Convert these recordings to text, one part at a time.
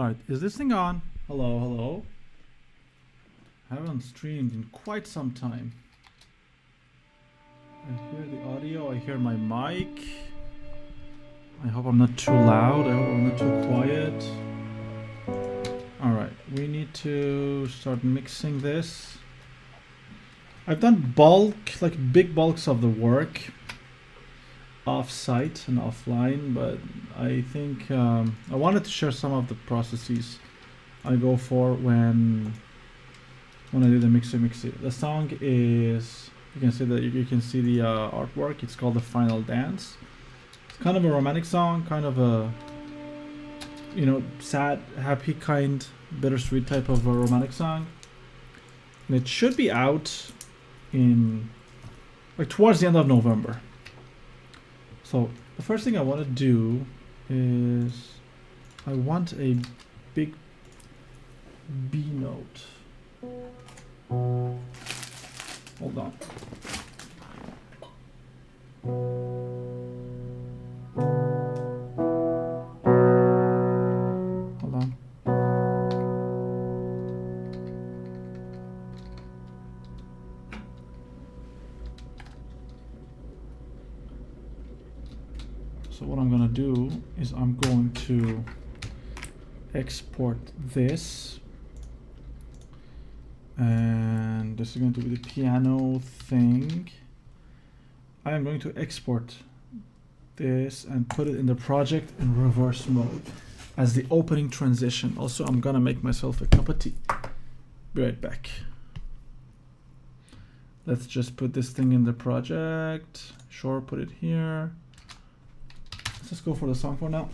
Alright, is this thing on? Hello, hello. Haven't streamed in quite some time. I hear the audio, I hear my mic. I hope I'm not too loud, I hope I'm not too quiet. Alright, we need to start mixing this. I've done big bulks of the work off-site and offline, but I think I wanted to share some of the processes I go for when I do the mixing. The song is, you can see that you can see the artwork. It's called The Final Dance. It's kind of a romantic song, kind of a, you know, sad, happy kind, bittersweet type of a romantic song. And it should be out in like towards the end of November. So the first thing I want to do is I want a big B note. Hold on. Hold on. So what I'm gonna do is I'm going to export this, and this is going to be the piano thing. I am going to export this and put it in the project in reverse mode as the opening transition. Also, I'm gonna make myself a cup of tea. Be right back. Let's just put this thing in the project. Sure, put it here. Let's just go for the song for now.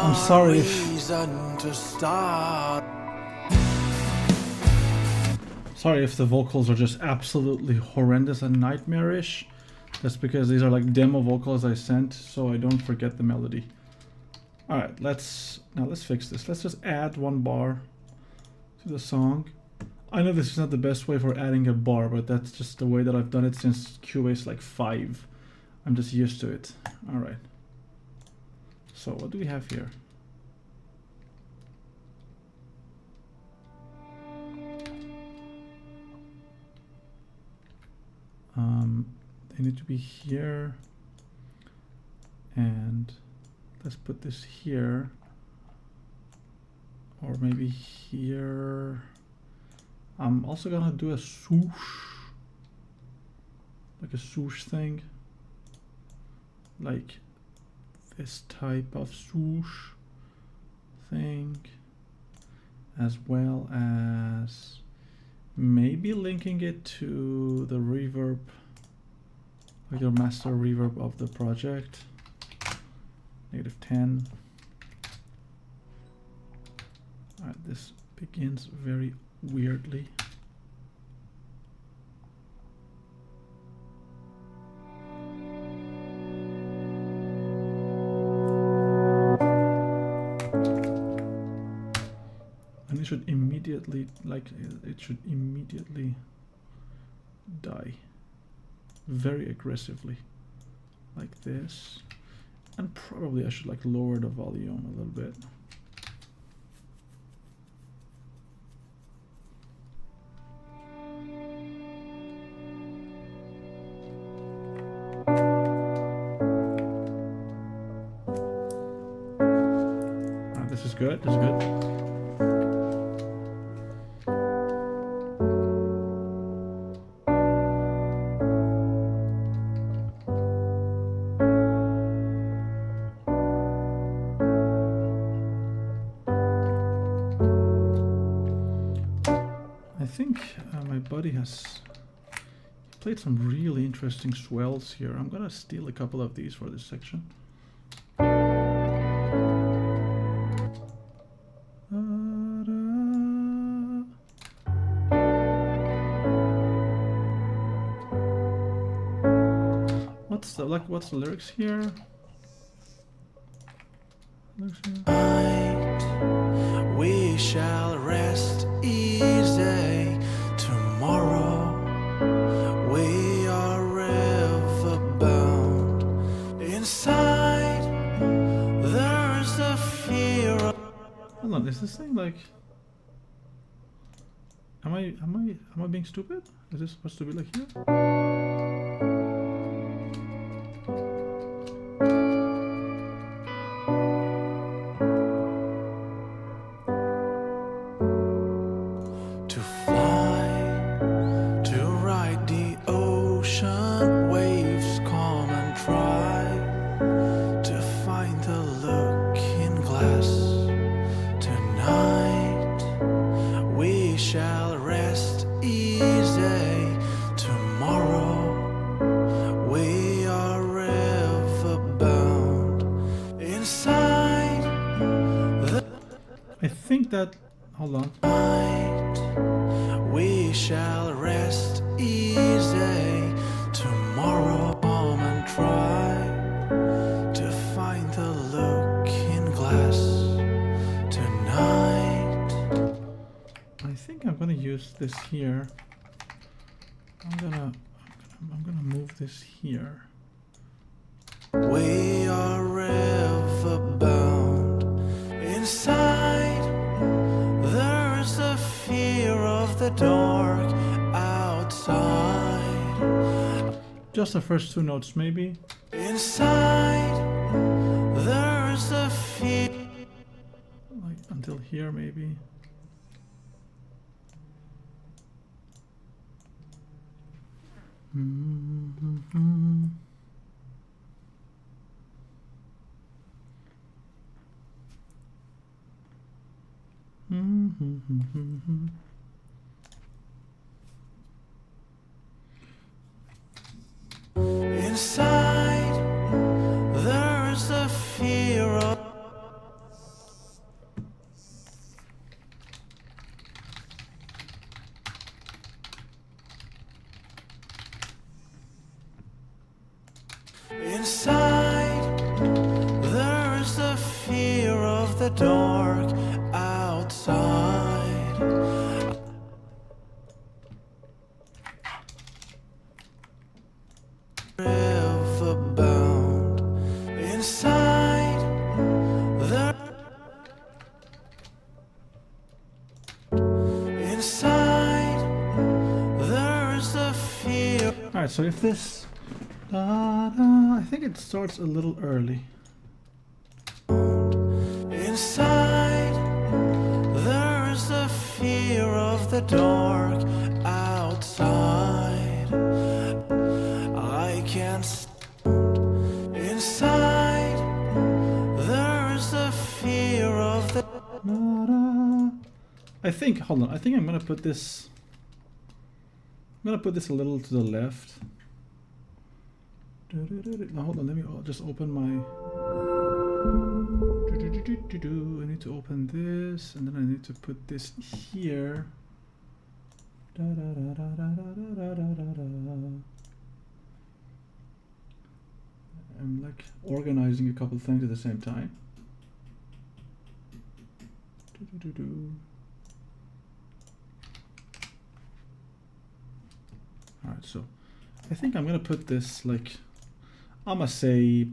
I'm sorry if the vocals are just absolutely horrendous and nightmarish. That's because these are like demo vocals I sent, so I don't forget the melody. Alright, let's fix this. Let's just add one bar to the song. I know this is not the best way for adding a bar, but that's just the way that I've done it since Cubase like 5. I'm just used to it. Alright. So what do we have here? They need to be here, and let's put this here, or maybe here. I'm also gonna do a swoosh, like a swoosh thing, like this type of swoosh thing, as well as maybe linking it to the reverb, like the master reverb of the project. -10. Alright, this begins very weirdly. And it should immediately, die very aggressively, like this. And probably I should like lower the volume a little bit. This is good, this is good. I think my buddy has played some really interesting swells here. I'm gonna steal a couple of these for this section. What's the lyrics here? Tonight we shall rest easy. Tomorrow we are ever bound. Inside there's a fear of... Hold on, is this thing like... Am I being stupid? Is this supposed to be like here? That hold on. We shall rest easy. Tomorrow come and try to find the look in glass. Tonight I think I'm gonna use this here. I'm gonna move this here. We are ever bound. Inside there's a fear of the dark outside. Just the first two notes, maybe. Inside there's a fear. Like until here, maybe. Inside there's a fear of... Inside there's a fear of the dark outside. Ever bound. Inside there. Inside there's a fear. Alright, so if this I think it starts a little early. Inside there's a fear of the dark outside. I can't stand. Inside there's a fear of the... I think, hold on, I think I'm gonna put this a little to the left. Now hold on, let me just open my... I need to open this, and then I need to put this here. I'm like organizing a couple things at the same time. Alright, So I think I'm gonna put this like, I'm gonna say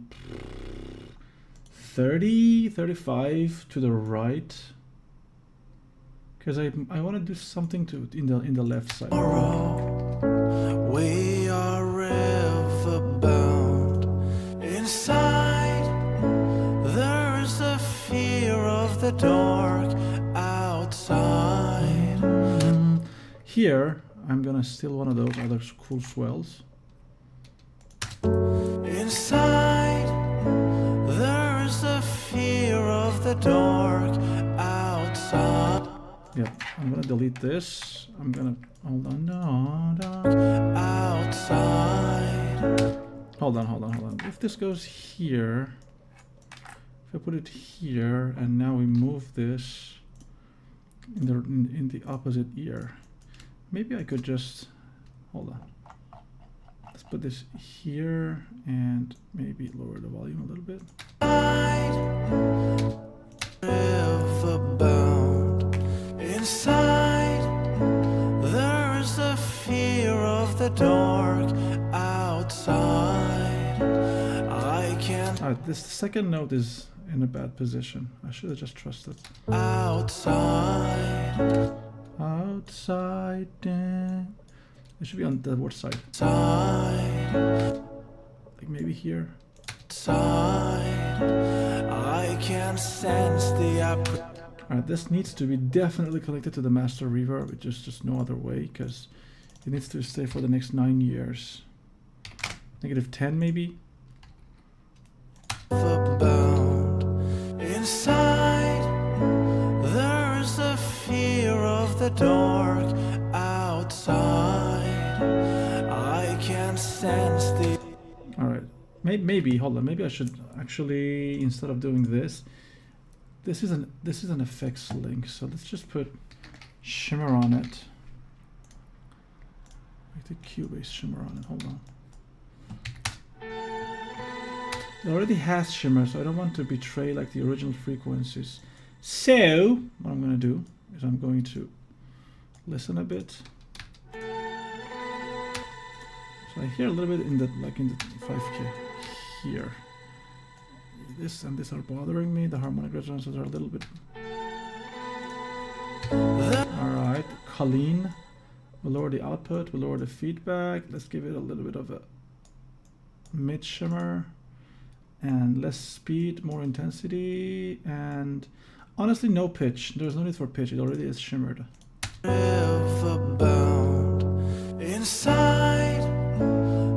30, 35 to the right, because I want to do something to in the left side. We are river bound. Inside, there's a fear of the dark. Outside, Here, I'm gonna steal one of those other cool swells. inside, there's a fear of the dark. Outside, Yeah, I'm gonna delete this. I'm gonna hold on. outside, Hold on. If this goes here, if I put it here, and now we move this in the opposite ear, maybe I could just hold on. Let's put this here and maybe lower the volume a little bit. river bound. Inside, there's a fear of the dark. Outside, I can't. Alright, this second note is in a bad position. I should have just trusted. Outside, Outside, it should be on the worst side. side, Like maybe here. side. I can sense the Alright, this needs to be definitely connected to the master reverb. It's just no other way, because it needs to stay for the next 9 years. -10 maybe? bound. Inside, there's a fear of the dark. Outside, I can sense the. Alright, maybe, hold on, maybe I should actually, instead of doing this, this is an effects link, so let's just put shimmer on it. Like the Cubase shimmer on it, hold on. It already has shimmer, so I don't want to betray like the original frequencies. So what I'm gonna do is I'm going to listen a bit. So I hear a little bit in the 5K here. This and this are bothering me. The harmonic resonances are a little bit. Alright, Colleen. We'll lower the output, we'll lower the feedback. Let's give it a little bit of a mid shimmer. And less speed, more intensity, and honestly no pitch. There's no need for pitch, it already is shimmered. River bound. Inside,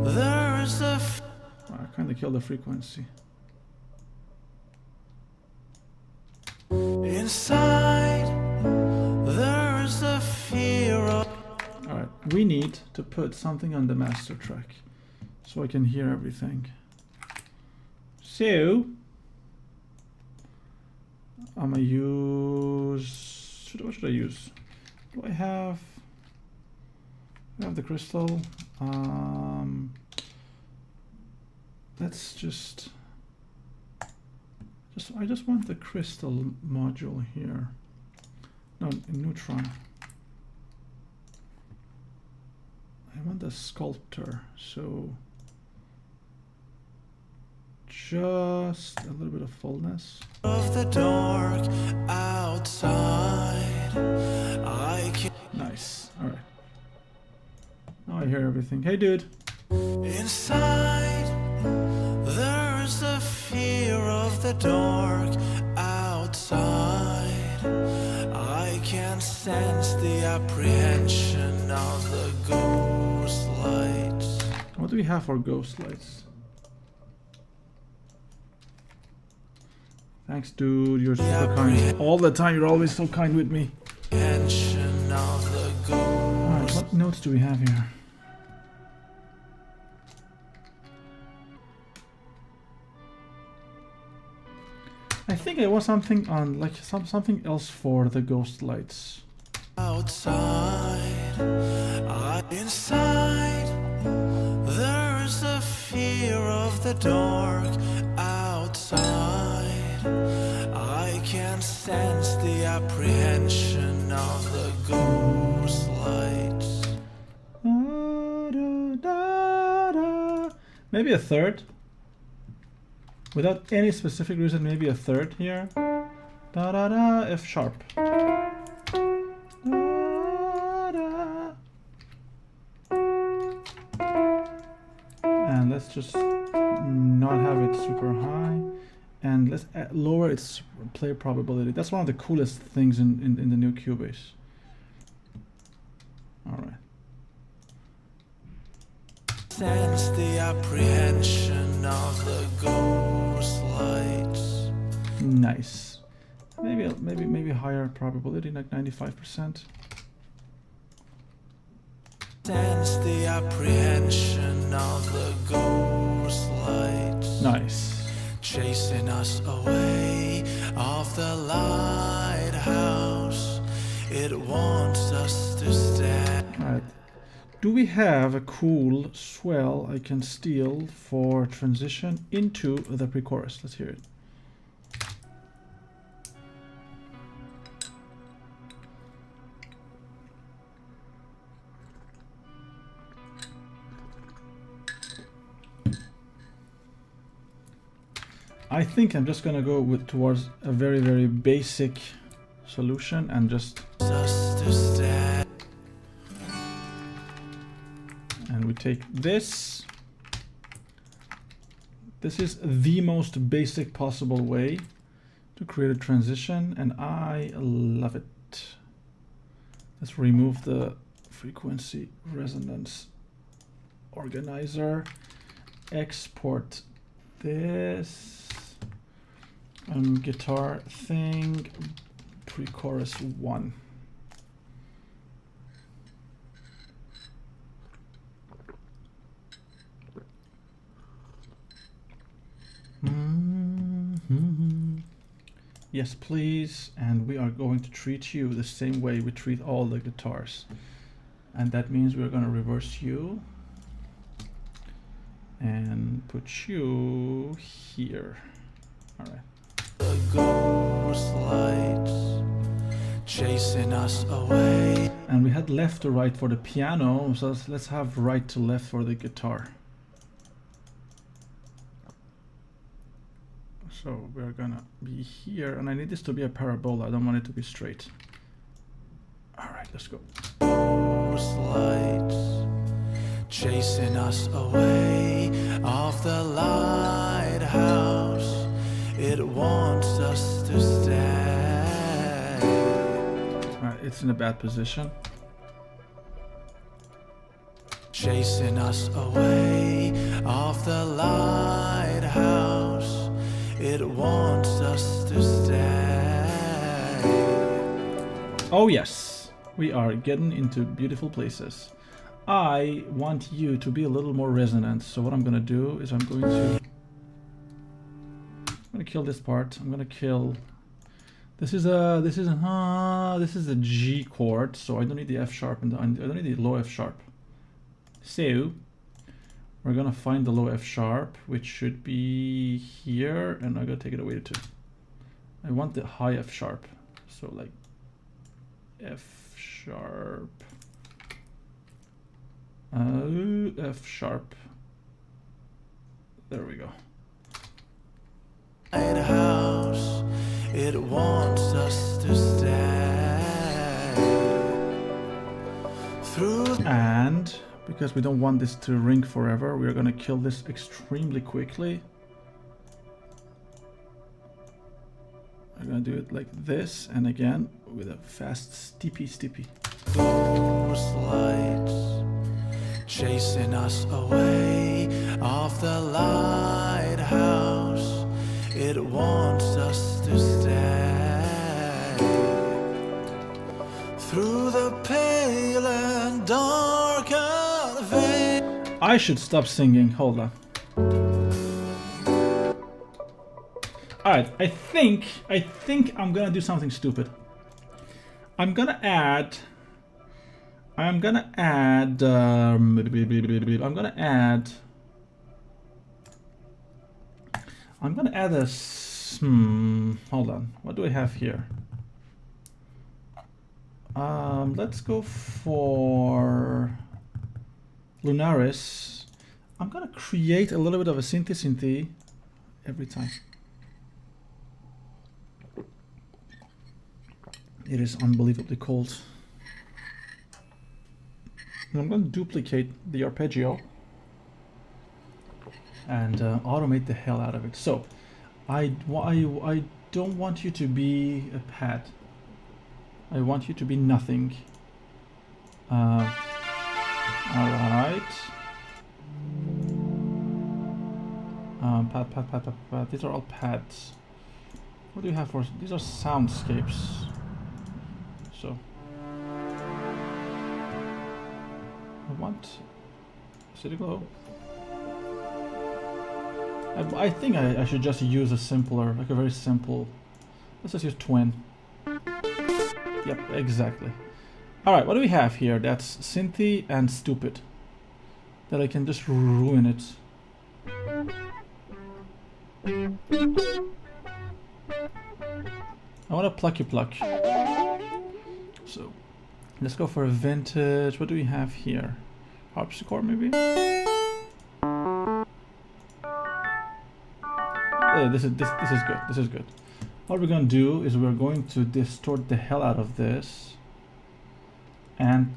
there's a. I kind of killed the frequency. Inside, there's a fear of. Alright, we need to put something on the master track so I can hear everything. So I'm gonna use, what should I use? Do I have the crystal? Let's just I just want the crystal module here. No, in Neutron. I want the sculptor, so just a little bit of fullness. Of the dark outside, I can. Nice. All right. Now I hear everything. Hey, dude. Inside, there's a fear of the dark. Outside, I can sense the apprehension of the ghost lights. What do we have for ghost lights? Thanks, dude. You're super kind. All the time. You're always so kind with me. Apprehension of the Alright, ghost. what notes do we have here? I think I want something on, like, something else for the ghost lights. Outside, inside, there's a fear of the dark. Outside, I can sense the apprehension of the ghost lights. Maybe a third. Without any specific reason, maybe a third here. Da da da, F sharp. Da, da. And let's just not have it super high. And let's lower its play probability. That's one of the coolest things in the new Cubase. All right. Sense the apprehension of the ghost lights. Nice. Maybe higher probability, like 95%. Sense the apprehension of the ghost lights. Nice. Chasing us away off the lighthouse. It wants us to stay. All right. Do we have a cool swell I can steal for transition into the pre-chorus? Let's hear it. I think I'm just gonna go towards a very, very basic solution and just and we take this. This is the most basic possible way to create a transition, and I love it. Let's remove the frequency resonance organizer, export this guitar thing, pre-chorus 1. Yes, please. And we are going to treat you the same way we treat all the guitars. And that means we're going to reverse you and put you here. All right. The ghost lights chasing us away. And we had left to right for the piano, so let's have right to left for the guitar. So we're gonna be here, and I need this to be a parabola. I don't want it to be straight. All right, let's go. Ghost lights chasing us away off the lighthouse. It wants us to stay. All right, it's in a bad position. Chasing us away off the lighthouse. It wants us to stay. Oh yes, we are getting into beautiful places. I want you to be a little more resonant. So what I'm gonna do is I'm gonna kill this part. I'm gonna kill. This is a G chord, so I don't need the F sharp and I don't need the low F sharp. So we're gonna find the low F sharp, which should be here, and I'm gonna take it away to 2. I want the high F sharp, so like F sharp, F sharp. There we go. Lighthouse, it wants us to stay through. And because we don't want this to ring forever, we are going to kill this extremely quickly. I'm going to do it like this, and again with a fast steepy. Ghost lights chasing us away off the lighthouse. It wants us to stay through the pale and darkened veil. I should stop singing. Hold on. All right, I think I'm gonna do something stupid. I'm gonna add a hold on. What do I have here? Let's go for Lunaris. I'm gonna create a little bit of a synthy every time. It is unbelievably cold. And I'm going to duplicate the arpeggio and automate the hell out of it. So I don't want you to be a pad. I want you to be nothing. All right. Pad. These are all pads. What do you have for? These are soundscapes. So I want city glow. I think I should just use a simpler, like a very simple. Let's just use twin. Yep, exactly. All right, what do we have here? That's synthy and stupid. That I can just ruin it. I want to pluck. So let's go for a vintage. What do we have here? Harpsichord maybe? This is good. This is good. What we're going to do is we're going to distort the hell out of this and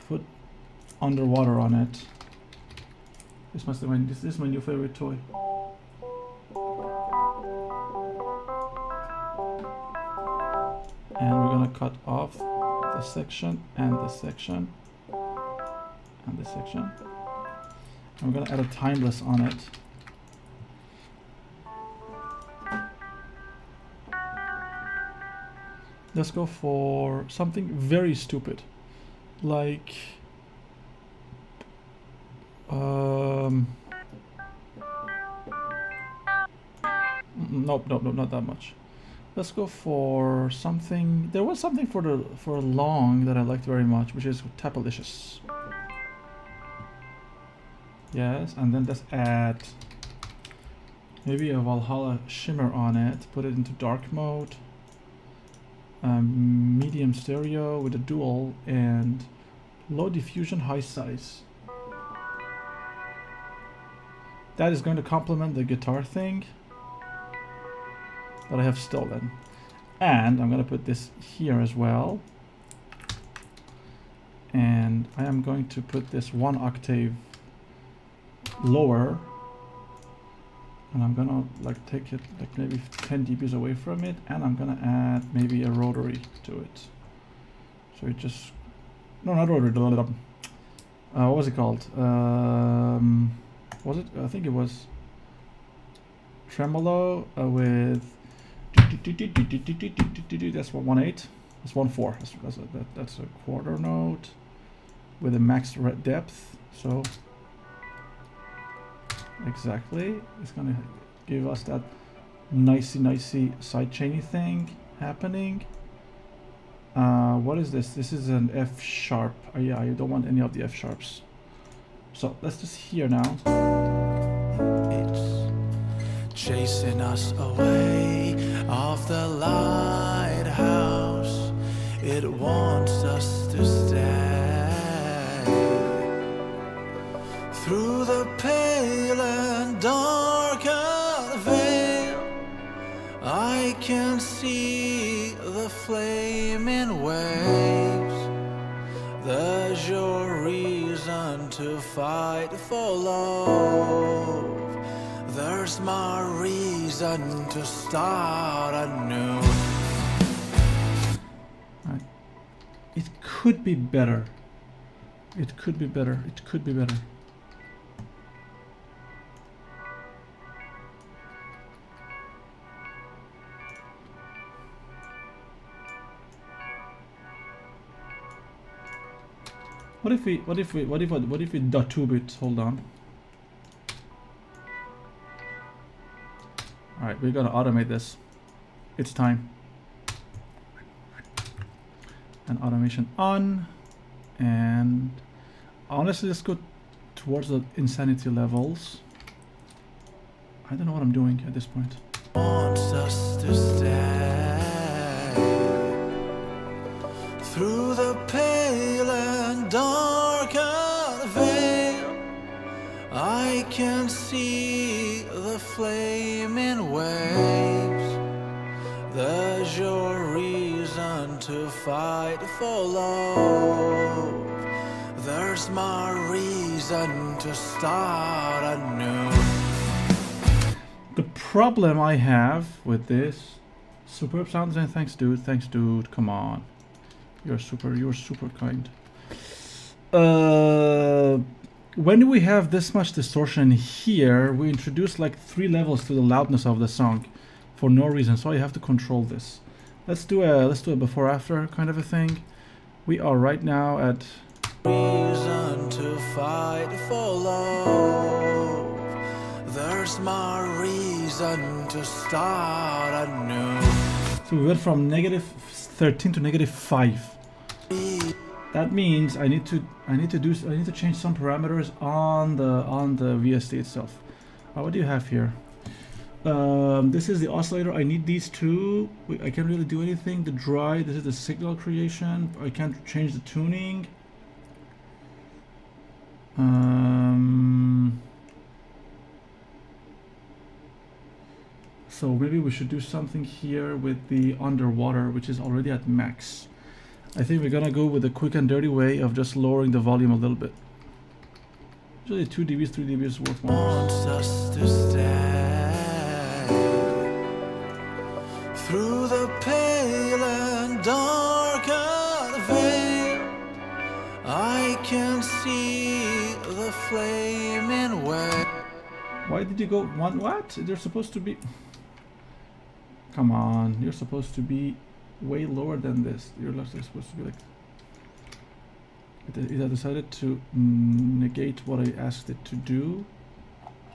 put underwater on it. This must be this is my new favorite toy. And we're gonna cut off this section and this section and this section. And we're gonna add a timeless on it. Let's go for something very stupid, like nope, not that much. Let's go for something. There was something for long that I liked very much, which is Tapalicious. Yes, and then let's add maybe a Valhalla shimmer on it. Put it into dark mode. Medium stereo with a dual and low diffusion, high size. That is going to complement the guitar thing that I have stolen. And I'm going to put this here as well. And I am going to put this 1 octave lower. And I'm gonna like take it like maybe 10 dBs away from it, and I'm gonna add maybe a rotary to it. So it just not rotary. What was it called? Was it? I think it was tremolo with. That's what 1/8. That's 1/4. That's a quarter note with a max depth. So. Exactly, it's gonna give us that nicey side chainy thing happening. What is this? This is an F sharp. Oh, yeah, you don't want any of the F sharps. So let's just hear now. It's chasing us away off the lighthouse. It wants us to stay through the pale and darkened veil. I can see the flaming waves. There's your reason to fight for love. There's my reason to start anew. Right. It could be better. It could be better. It could be better. What if we datube it? Hold on. All right, we're gonna automate this. It's time. And automation on. And honestly, let's go towards the insanity levels. I don't know what I'm doing at this point. Wants us to stay through the pale and darkened veil. I see the flaming waves. There's your reason to fight for love. There's my reason to start anew. The problem I have with this, superb sound design, thanks dude, come on. You're super kind. When we have this much distortion here, we introduce like 3 levels to the loudness of the song for no reason, so I have to control this. Let's do a before after kind of a thing. We are right now at Reason to fight for love. There's my reason to start anew. so we went from -13 to -5. That means I need to change some parameters on the VST itself. What do you have here? This is the oscillator. I need these two. I can't really do anything. The dry. This is the signal creation. I can't change the tuning. So maybe we should do something here with the underwater, which is already at max. I think we're gonna go with the quick and dirty way of just lowering the volume a little bit. Usually 2 dBs, 3 dBs worth more. Wants us to stay through the pale and darkened veil. I can see the flaming way. Why did you go one? What? They're supposed to be. Come on, you're supposed to be way lower than this. You're supposed to be like. It decided to negate what I asked it to do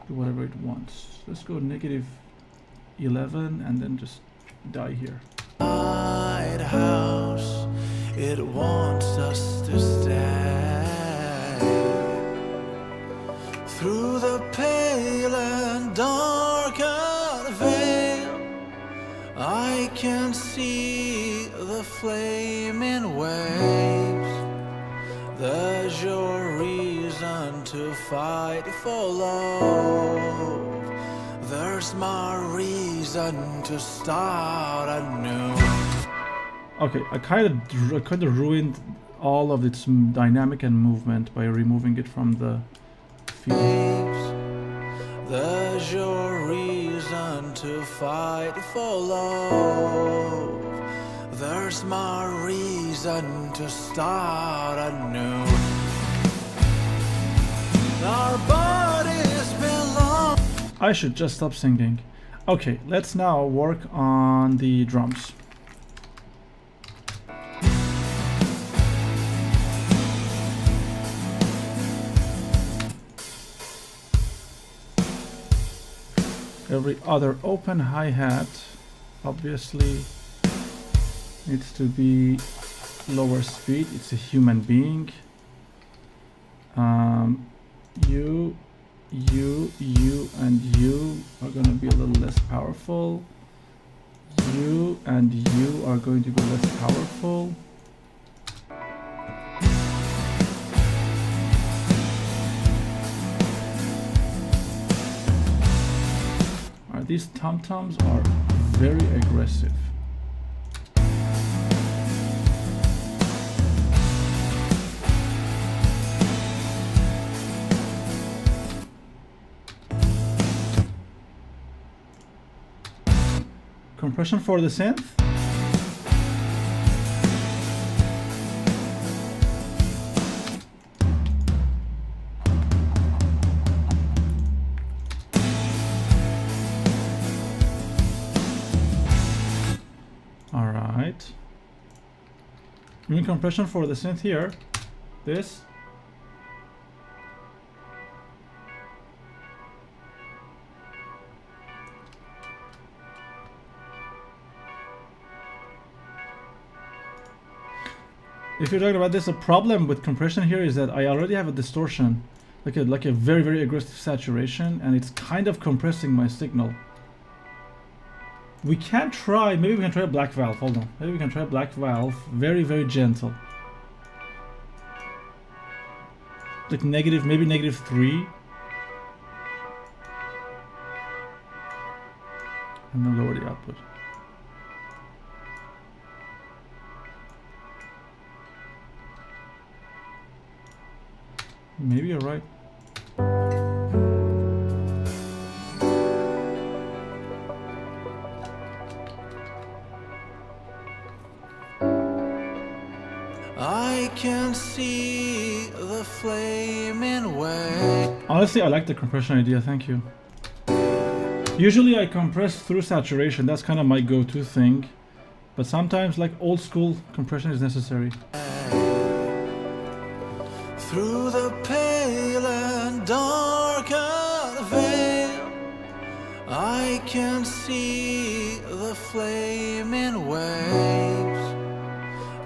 whatever it wants. Let's go -11 and then just die here. Lighthouse, it wants us to stay through the pale and darkened veil. I can see the flaming waves. There's your reason to fight for love. There's my reason to start anew. Okay, I kind of ruined all of its dynamic and movement by removing it from the field. There's your reason to fight for love. There's my reason to start anew. Our bodies belong. I should just stop singing. Okay, let's now work on the drums. Every other open hi-hat obviously needs to be lower speed. It's a human being. You and you are going to be a little less powerful. You and you are going to be less powerful. These tom-toms are very aggressive. Compression for the synth. Alright. Doing compression for the synth here. This. If you're talking about this, the problem with compression here is that I already have a distortion, like a very, very aggressive saturation, and it's kind of compressing my signal. We can try, maybe we can try a black valve, hold on. Maybe we can try a black valve, very, very gentle. Like negative, maybe -3. and then lower the output. Maybe you're right. I can see the flaming way. Honestly, I like the compression idea, thank you. Usually I compress through saturation, that's kind of my go-to thing. But sometimes, like old school, compression is necessary. Through the pale and darkened veil, I can see the flaming waves.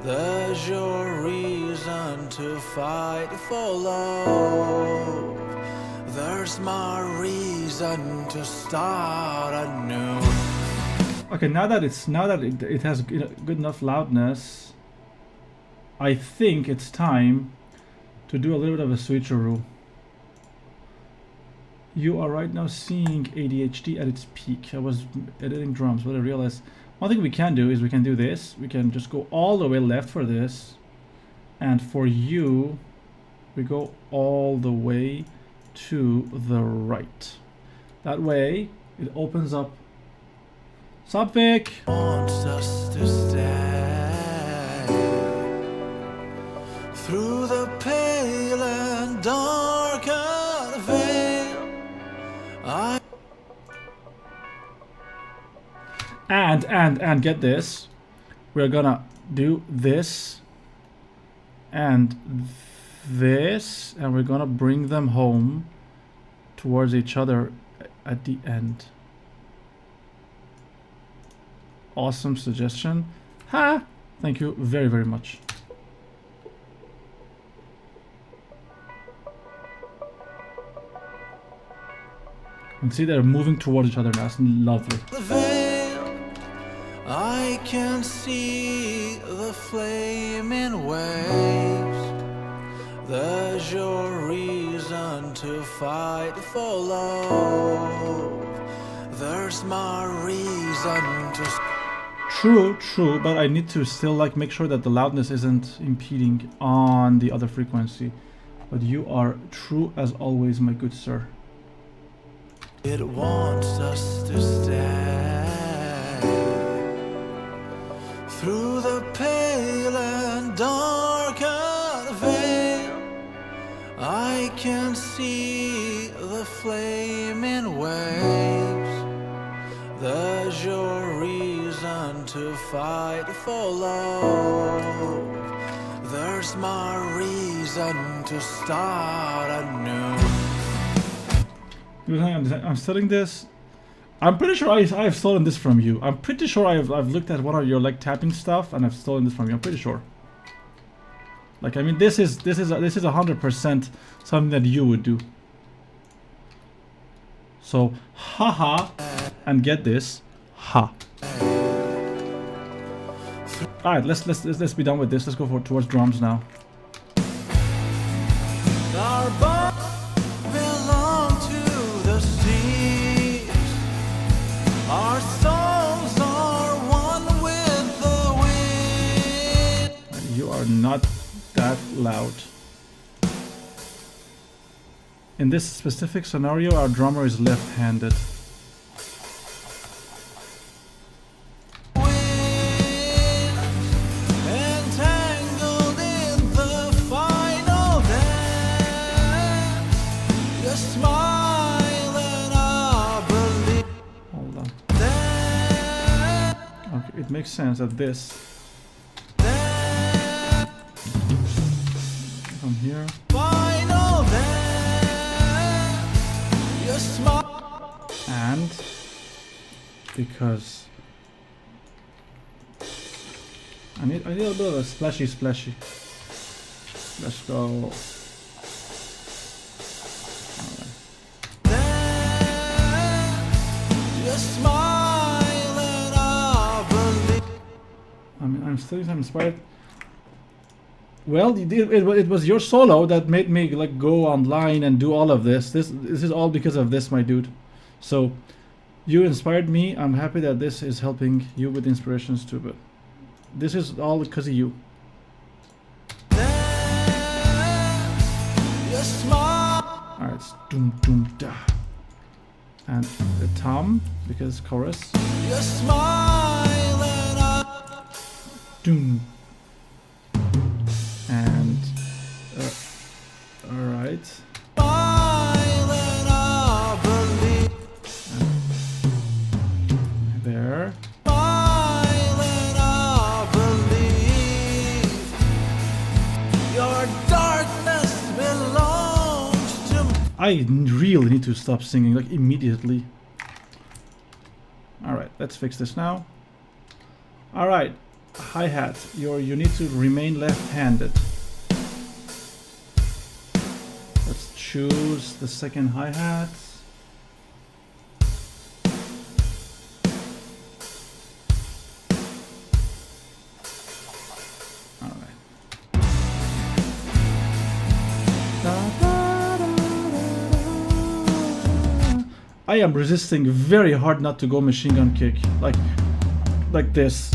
There's your reason to fight for love. There's my reason to start anew. Okay, now that it has good enough loudness, I think it's time to do a little bit of a switcheroo. You are right now seeing ADHD at its peak. I was editing drums, but I realized one thing we can do is we can do this. We can just go all the way left for this, and for you, we go all the way to the right. That way, it opens up. Sup, Vic? Wants us to stay through the pale and darkened veil. And get this, we're gonna do this and this, and we're gonna bring them home towards each other at the end. Awesome suggestion. Ha! Thank you very, very much. And see, they're moving towards each other now. That's lovely. The veil, I can see the flaming waves. There's your reason to fight for love. There's my reason to. True, but I need to still like make sure that the loudness isn't impeding on the other frequency. But you are true as always, my good sir. It wants us to stay through the pale and darkened veil. I can see the flaming waves. There's your reason to fight for love. There's my reason to start anew. I'm studying this. I'm pretty sure I've stolen this from you. I'm pretty sure I've looked at one of your like tapping stuff and I've stolen this from you. I'm pretty sure. Like, I mean, this is 100% something that you would do. So, haha, and get this, ha. All right, let's be done with this. Let's go towards drums now. Our bonds belong to the seas. Our souls are one with the wind. You are not that loud. In this specific scenario, our drummer is left-handed. Entangled in the final dance. You smile and I believe Hold on. that. Okay, it makes sense that this from here. Final dance. You smile. And because I need a little bit of a splashy. Let's go. You smile and I believe. I'm still inspired. Well, it was your solo that made me like go online and do all of this. This is all because of this, my dude. So You inspired me. I'm happy that this is helping you with inspirations too, but this is all because of you. Alright, it's doom doom da. And the tom, because chorus. Doom. And alright. There. I really need to stop singing, like immediately. Alright, let's fix this now. Alright, hi-hat. You need to remain left-handed. Let's choose the second hi-hat. Alright. I am resisting very hard not to go machine gun kick, like this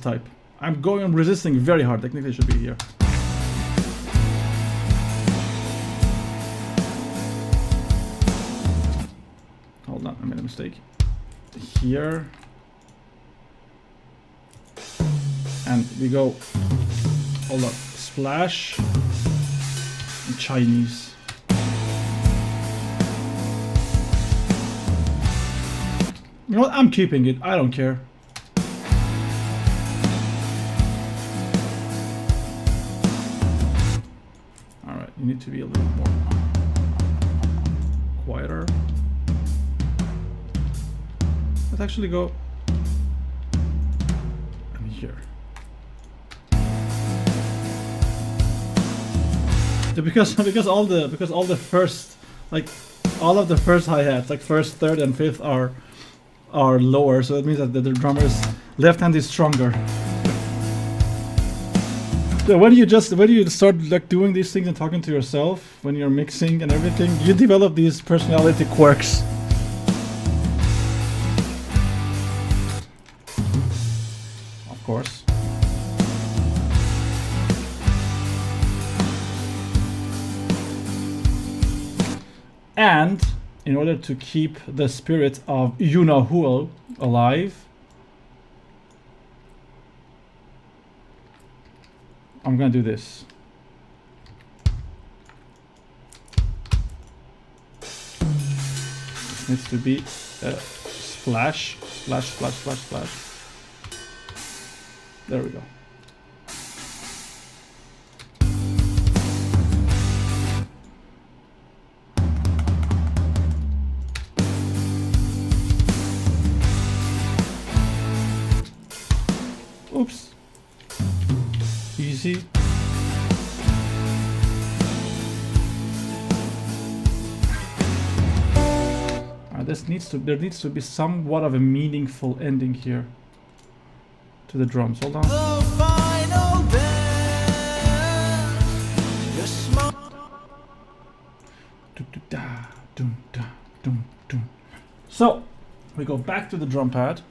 type. I'm resisting very hard. Technically it should be here. Hold on, I made a mistake. Here. And we go, hold up, splash, and Chinese. You know what? I'm keeping it. I don't care. Alright, you need to be a little more quieter. Let's actually go in here. Because all the first, like all of the first hi-hats, like first, third, and fifth are lower, so that means that the drummer's left hand is stronger. So when you start like doing these things and talking to yourself when you're mixing and everything, you develop these personality quirks. Of course. And in order to keep the spirit of you-know-who alive, I'm gonna do this. This needs to be splash, splash, splash, splash, splash. There we go. Oops. Easy. There needs to be somewhat of a meaningful ending here to the drums. Hold on. So we go back to the drum pad.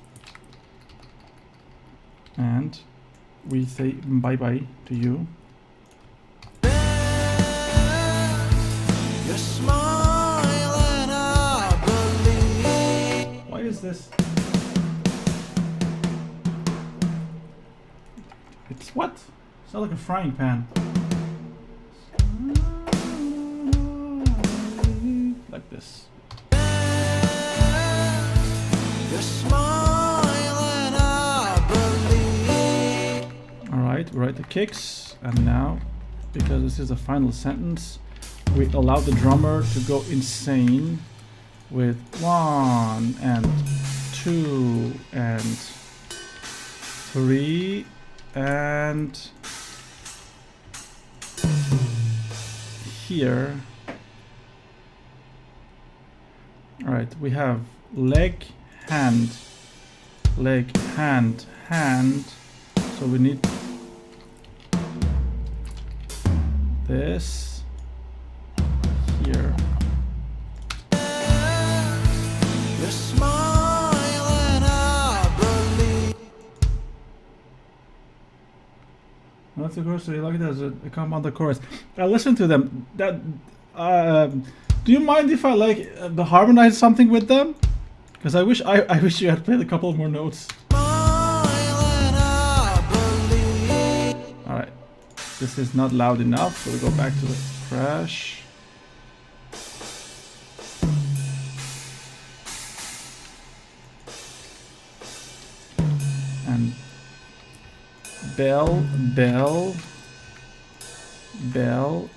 And we say bye-bye to you. Why is this? It's what? It's not like a frying pan. Like this. We write the kicks, and now, because this is the final sentence, we allow the drummer to go insane with 1 and 2 and 3 and here. All right, we have leg, hand, hand. So we need this here. What's the chorus? So you like it as a compound the chorus. I listen to them. That do you mind if I like the harmonize something with them? Because I wish you had played a couple more notes. Alright. This is not loud enough, so we go back to the crash. And bell, bell, bell,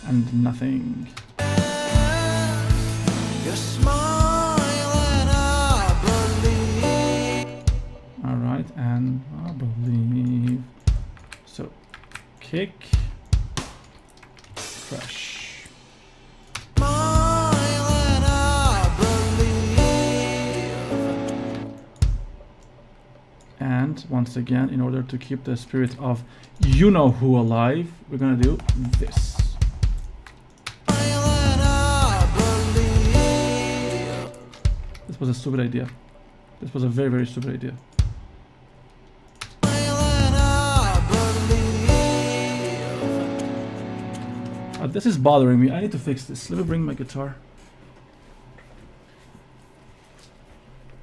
and nothing. Alright, and I believe. So, kick, crash. And once again, in order to keep the spirit of you know who alive, we're gonna do this. This was a stupid idea. This was a very, very stupid idea. This is bothering me. I need to fix this. Let me bring my guitar.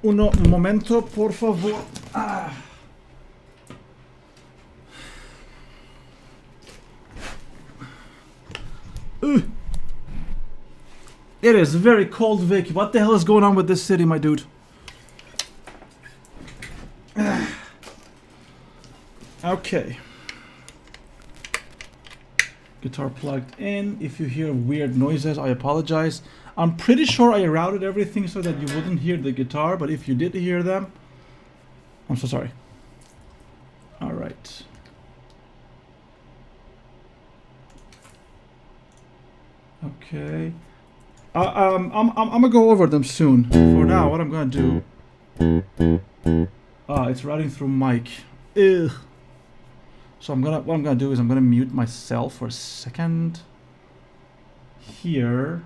Uno momento, por favor. Ah. It is very cold, Vic. What the hell is going on with this city, my dude? Okay. Guitar plugged in. If you hear weird noises, I apologize. I'm pretty sure I routed everything so that you wouldn't hear the guitar, but if you did hear them, I'm so sorry. All right. Okay. I'm gonna go over them soon. For now, what I'm gonna do. It's routing through mic. Ugh. So what I'm gonna do is I'm gonna mute myself for a second. Here.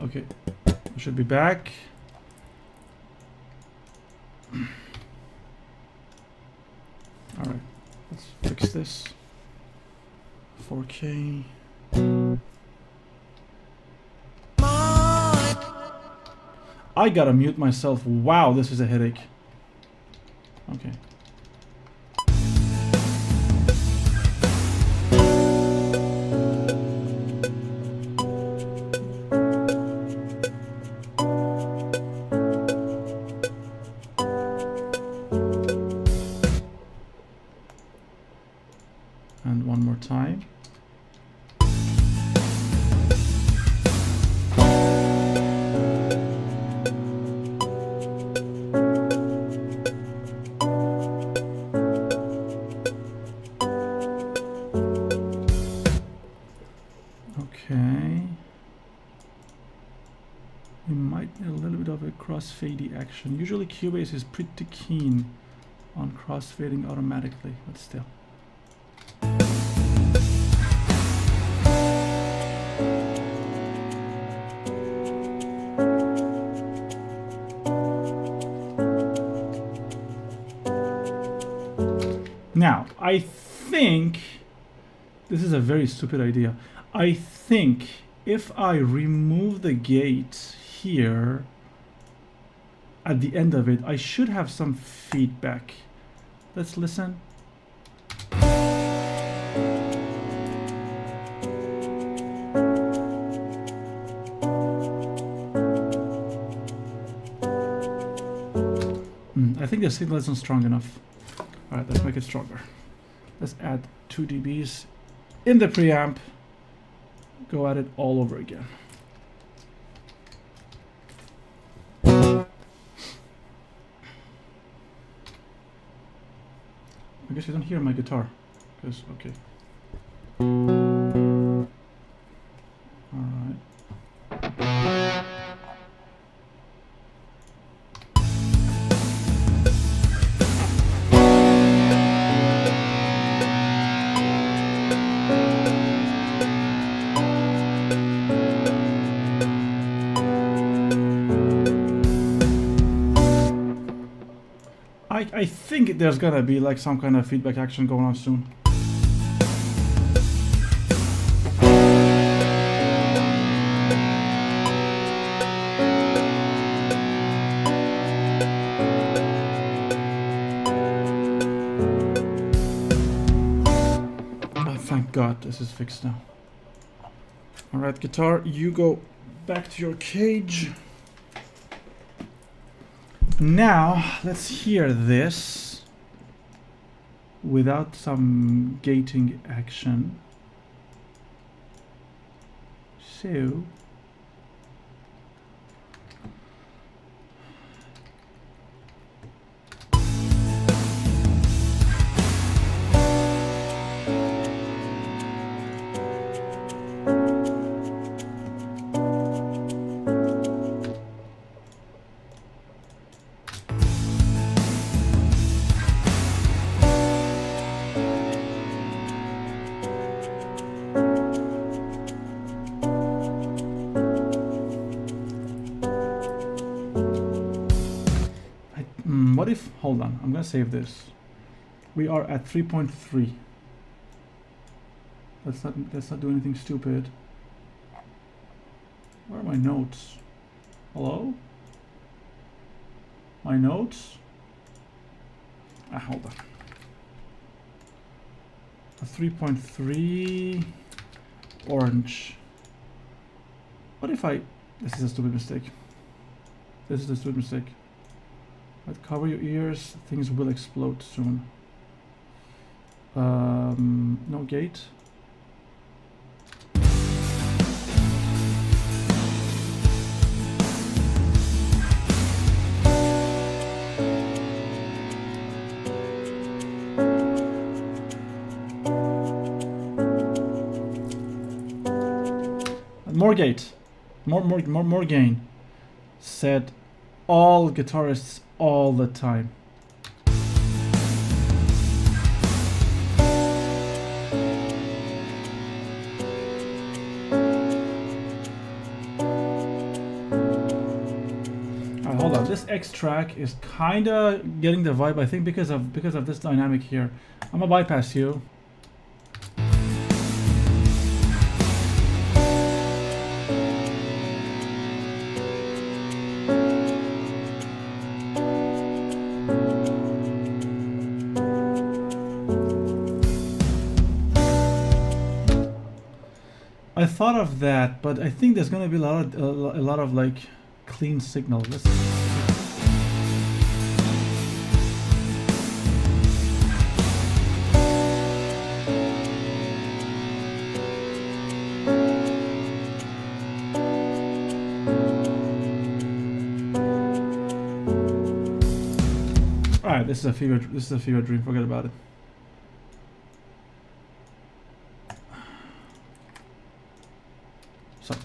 Okay, I should be back. All right, let's fix this. 4K. I gotta mute myself. Wow, this is a headache. Okay. And one more time. Okay. We might need a little bit of a crossfadey action. Usually Cubase is pretty keen on crossfading automatically, but still. Now, I think this is a very stupid idea. I think if I remove the gate here at the end of it, I should have some feedback. Let's listen. the signal isn't strong enough. All right, let's make it stronger. Let's add 2 dBs in the preamp. Go at it all over again. I guess you don't hear my guitar, because, okay. All right. I think there's gonna be like some kind of feedback action going on soon. Oh, thank God, this is fixed now. All right, guitar, you go back to your cage. Now, let's hear this without some gating action. So, what if, hold on, I'm gonna save this. We are at 3.3. Let's not do anything stupid. Where are my notes? Hello? My notes? Hold on. A 3.3 orange. What if this is a stupid mistake. This is a stupid mistake. But cover your ears, things will explode soon. No gate. More gate. More gain. Said all guitarists all the time. Hold on, this X track is kinda getting the vibe, I think, because of this dynamic here. I'm gonna bypass you. I thought of that, but I think there's gonna be a lot of like clean signal. Let's Alright, this is a fever dream, forget about it. So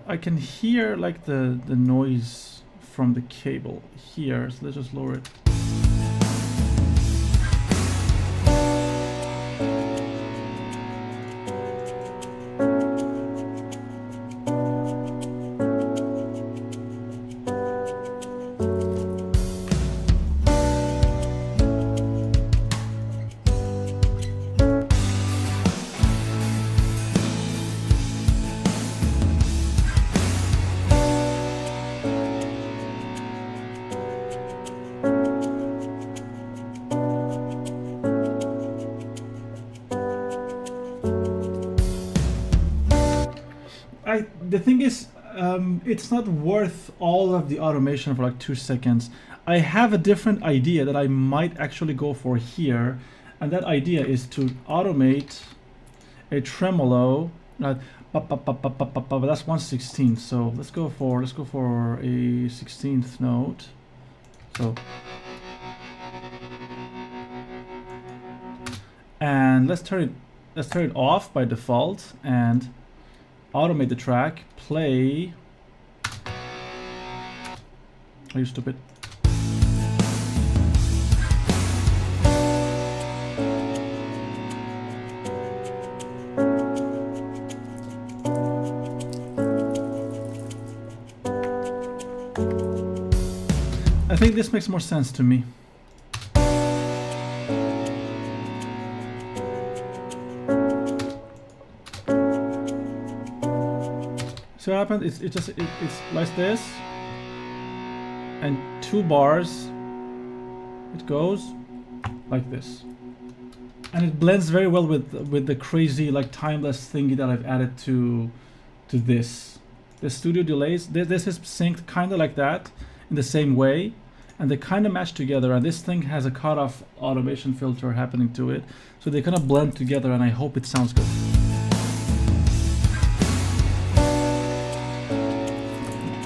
I can hear like the noise from the cable here, so let's just lower it. the thing is, it's not worth all of the automation for like 2 seconds. I have a different idea that I might actually go for here, and that idea is to automate a tremolo. That's 1/16. So let's go for a 16th note. So, and let's turn it off by default and automate the track. Play. Are you stupid? I think this makes more sense to me. So what happened? It's like this, and 2 bars. It goes like this, and it blends very well with the crazy like timeless thingy that I've added to this. The studio delays. This is synced kind of like that in the same way, and they kind of match together. And this thing has a cutoff automation filter happening to it, so they kind of blend together. And I hope it sounds good.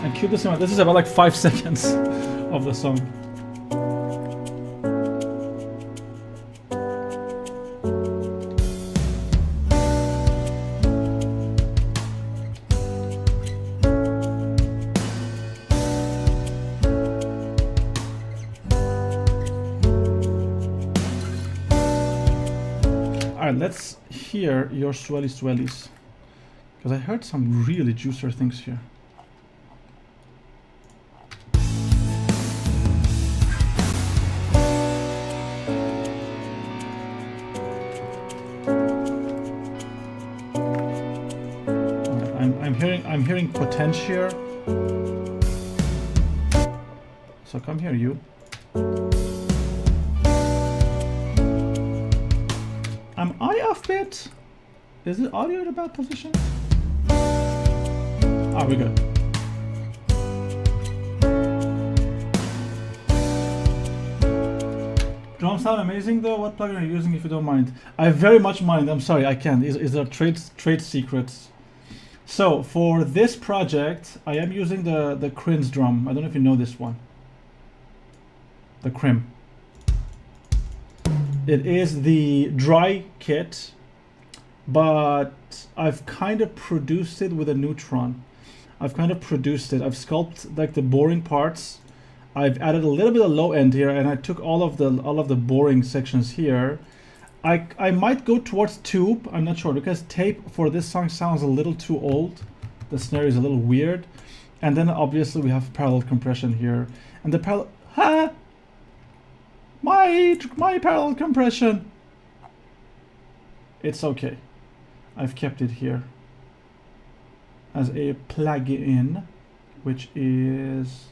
And cue this in. This is about like 5 seconds of the song. Alright, let's hear your swellies, because I heard some really juicier things here. I'm hearing potential. So come here, you. Am I off bit? Is the audio in a bad position? Ah, we're good. Drums sound amazing though. What plugin are you using if you don't mind? I very much mind. I'm sorry, I can't. Is there trade secrets? So for this project, I am using the Crin's drum. I don't know if you know this one. The Crim. It is the dry kit, but I've kind of produced it with a neutron. I've sculpted like the boring parts. I've added a little bit of low end here, and I took all of the boring sections here. I might go towards tube. I'm not sure, because tape for this song sounds a little too old. The snare is a little weird, and then obviously we have parallel compression here, and the parallel. My parallel compression. It's okay. I've kept it here as a plug-in, which is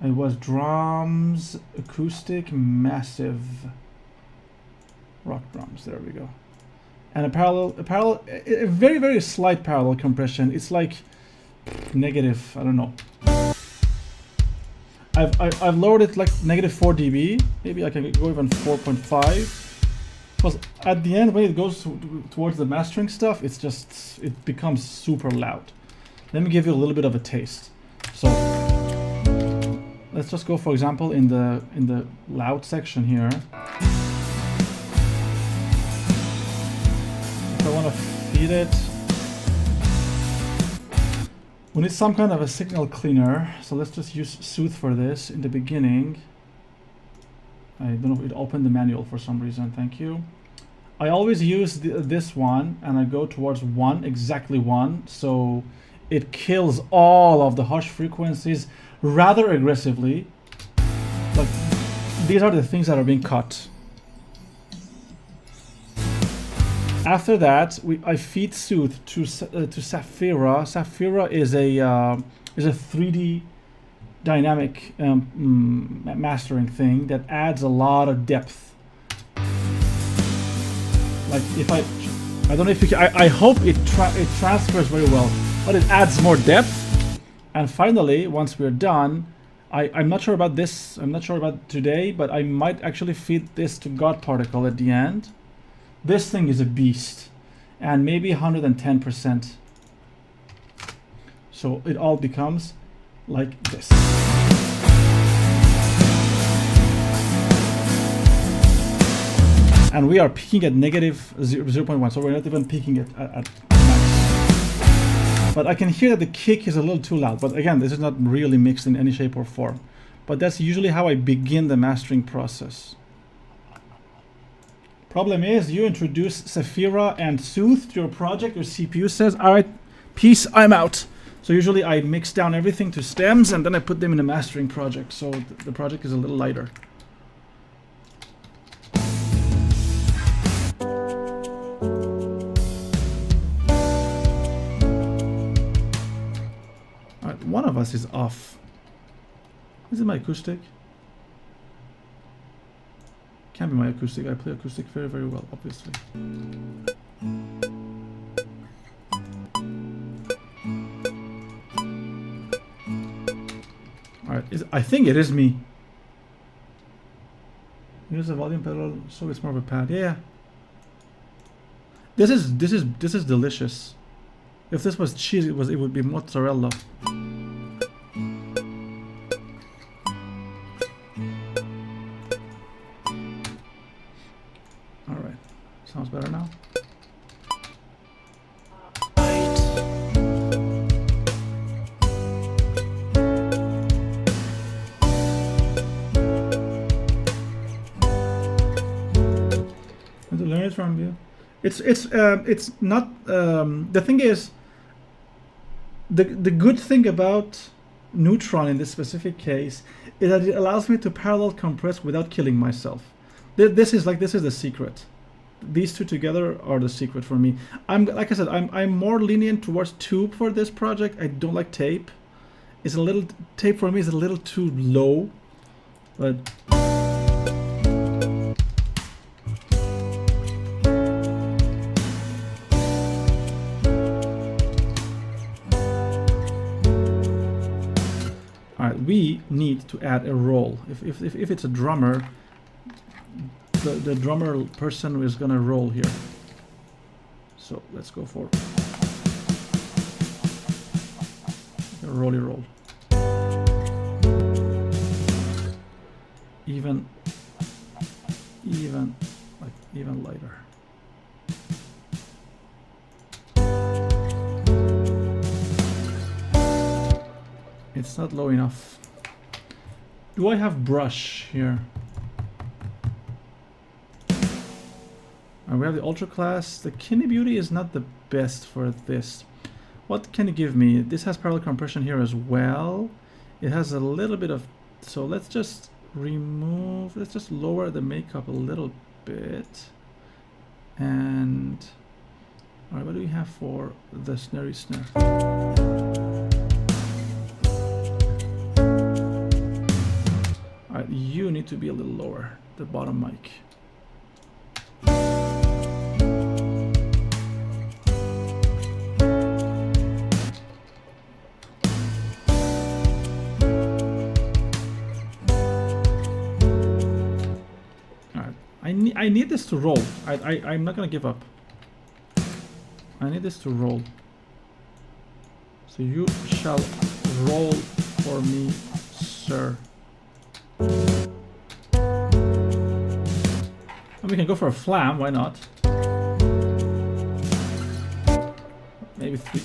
it was drums, acoustic, massive rock drums. There we go. And a very, very slight parallel compression. It's like negative, I don't know. I've lowered it like -4 dB. Maybe I can go even 4.5. Because at the end, when it goes towards the mastering stuff, it becomes super loud. Let me give you a little bit of a taste. So let's just go, for example, in the loud section here. If I want to feed it, we need some kind of a signal cleaner, so let's just use Soothe for this in the beginning. I don't know if it opened the manual for some reason, thank you. I always use this one, and I go towards 1, exactly 1, so it kills all of the harsh frequencies rather aggressively. But these are the things that are being cut. After that, I feed Soothe to Saphira. Saphira is a 3D dynamic mastering thing that adds a lot of depth. Like if I don't know if you can, I hope it transfers very well. but it adds more depth. And finally, once we're done, I'm not sure about this, I'm not sure about today, but I might actually feed this to God Particle at the end. This thing is a beast, and maybe 110%. So it all becomes like this. And we are peaking at negative 0.1, so we're not even peaking at max. But I can hear that the kick is a little too loud. But again, this is not really mixed in any shape or form. But that's usually how I begin the mastering process. Problem is, you introduce Saphira and Soothe to your project, your CPU says, all right, peace, I'm out. So usually I mix down everything to stems and then I put them in a mastering project. So the project is a little lighter. One of us is off. Is it my acoustic? Can't be my acoustic. I play acoustic very, very well, obviously. Alright, I think it is me. Use a volume pedal, so it's more of a pad. Yeah. This is delicious. If this was cheese, it would be mozzarella. Alright. Sounds better now. To learn it from you. It's not the thing is the good thing about Neutron in this specific case is that it allows me to parallel compress without killing myself. This is the secret. These two together are the secret for me. Like I said, I'm more lenient towards tube for this project. I don't like tape. It's a little tape for me is a little too low, but we need to add a roll. If it's a drummer, the drummer person is gonna roll here. So let's go for a rolly roll. Even lighter. It's not low enough. Do I have brush here? We have the Ultra Class. The Kinney Beauty is not the best for this. What can you give me? This has parallel compression here as well. It has a little bit of... So let's just remove... Let's just lower the makeup a little bit. And... Alright, what do we have for the snare? Alright, you need to be a little lower, the bottom mic. Alright, I need this to roll. I'm not gonna give up. I need this to roll. So you shall roll for me, sir. And we can go for a flam, why not? Maybe 3.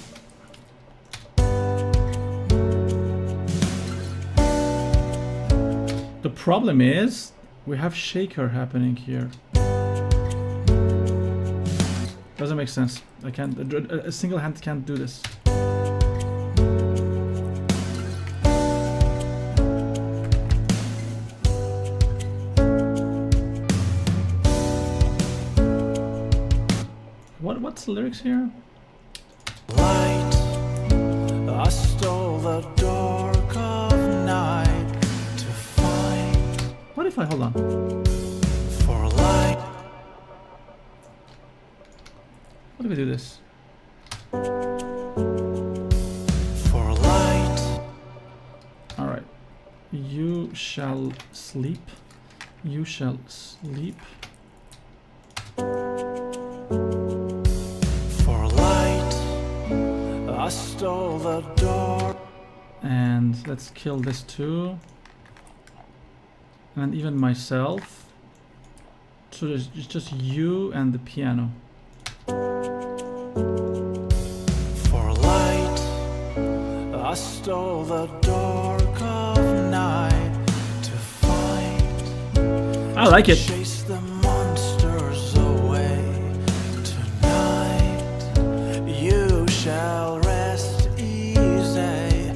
The problem is we have shaker happening here. Doesn't make sense. I can't. A single hand can't do this. What's the lyrics here? Light, I stole the dark of night to find. What if I hold on? For light. What if we do this? You shall sleep. You shall sleep. For light, I stole the door. And let's kill this too. And even myself. So there's just you and the piano. For light, I stole the dark of night to fight. I like it. Chase the monsters away. Tonight, you shall rest easy.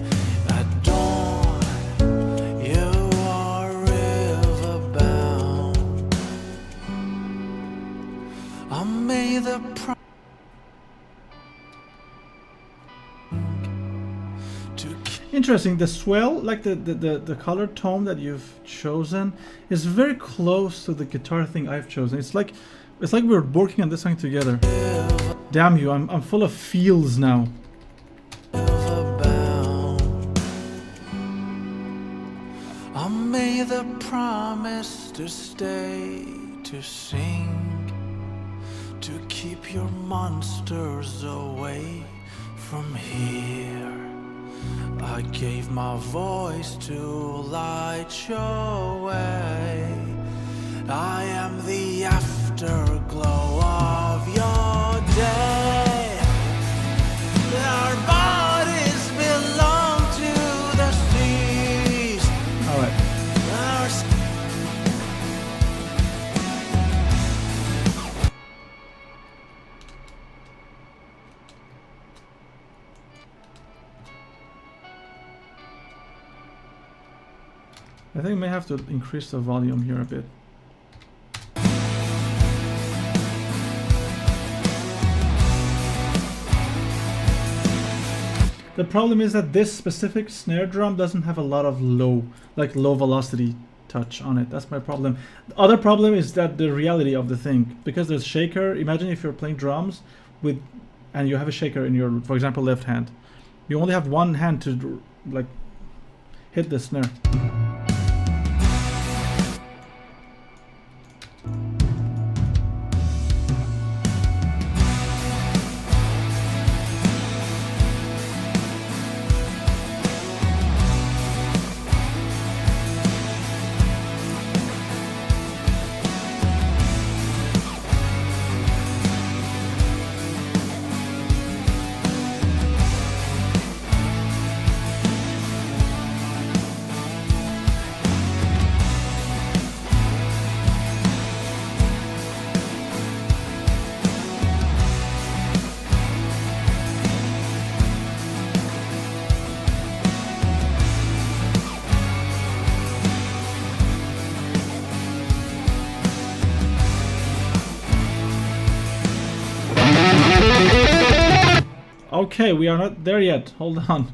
At dawn, you are riverbound. I made the Interesting. The swell, like the color tone that you've chosen, is very close to the guitar thing I've chosen. It's like we're working on this song together. Damn you! I'm full of feels now. I made the promise to stay, to sing, to keep your monsters away from here. I gave my voice to light your way. I am the afterglow of your day. Our bodies belong to the seas. All right. I think I may have to increase the volume here a bit. The problem is that this specific snare drum doesn't have a lot of low velocity touch on it. That's my problem. The other problem is that the reality of the thing, because there's shaker. Imagine if you're playing drums and you have a shaker in your, for example, left hand. You only have one hand to like hit the snare. Okay, we are not there yet. Hold on.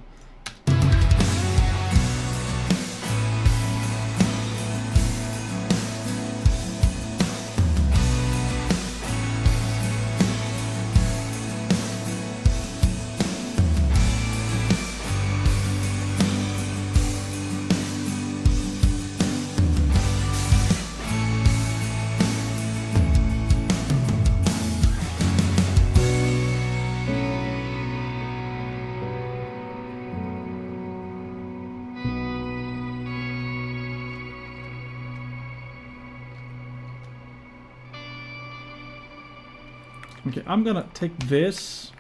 Okay, I'm gonna take this.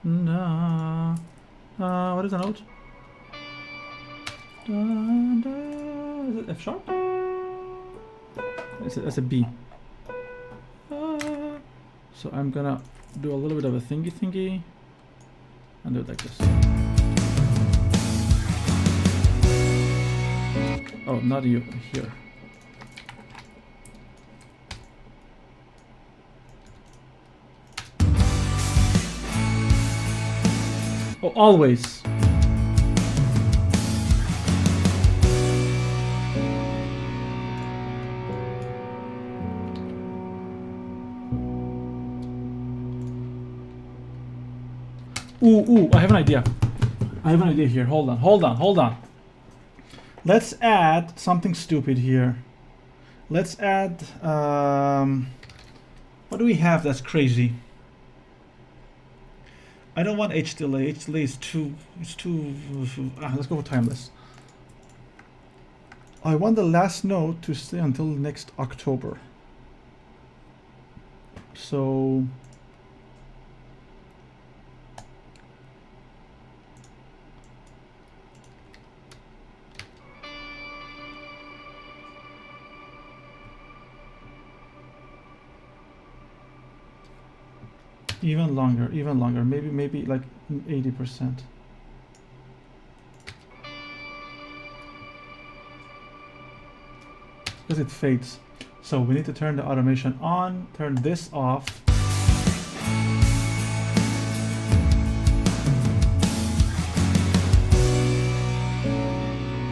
What is the note? Is it F sharp? It's a B. So I'm gonna do a little bit of a thingy and do it like this. Oh, not you, here. Oh, always. Ooh, I have an idea. I have an idea here. Hold on. Let's add something stupid here. Let's add, what do we have that's crazy? I don't want H delay. H delay is too, let's go for timeless. I want the last note to stay until next October. So even longer, maybe like 80%. Because it fades. So we need to turn the automation on, turn this off.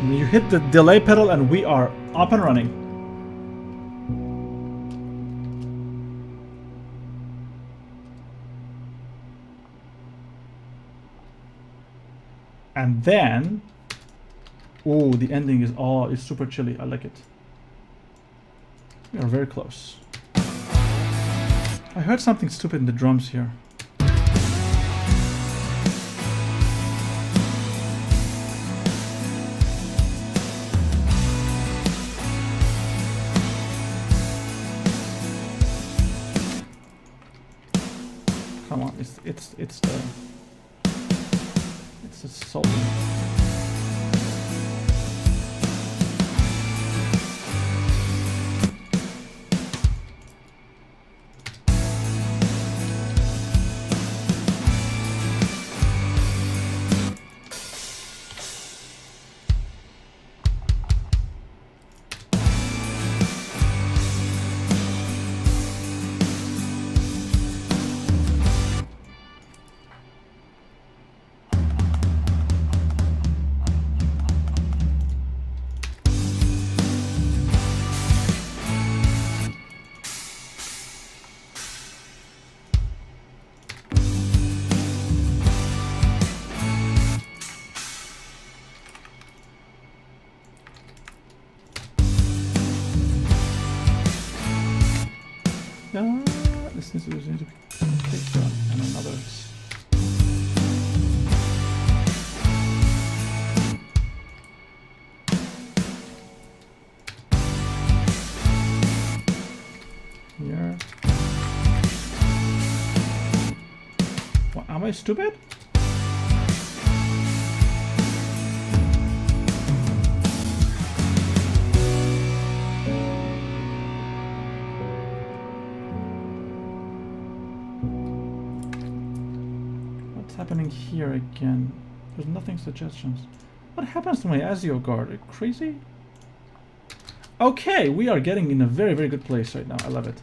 And you hit the delay pedal and we are up and running. And then, oh, the ending is super chilly. I like it. We are very close. I heard something stupid in the drums here. Come on, it's the soul. This needs to be picked up and another. Here. What, am I stupid? Happening here again? There's nothing suggestions. What happens to my ASIO guard? Are you crazy? Okay, we are getting in a very, very good place right now. I love it.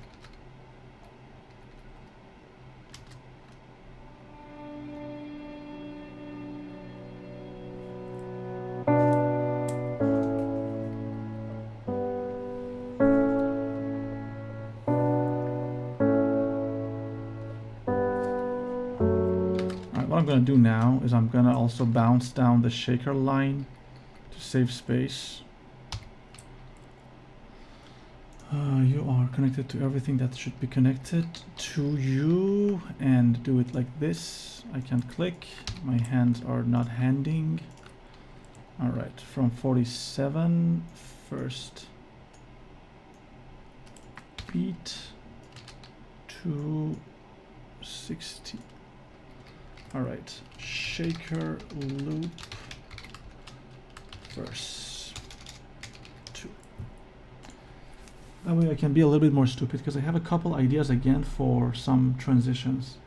What I'm going to do now is I'm going to also bounce down the shaker line to save space. You are connected to everything that should be connected to you, and do it like this. I can click. My hands are not handing. All right, from 47 first beat to 60. All right, shaker loop verse 2. That way I can be a little bit more stupid because I have a couple ideas again for some transitions.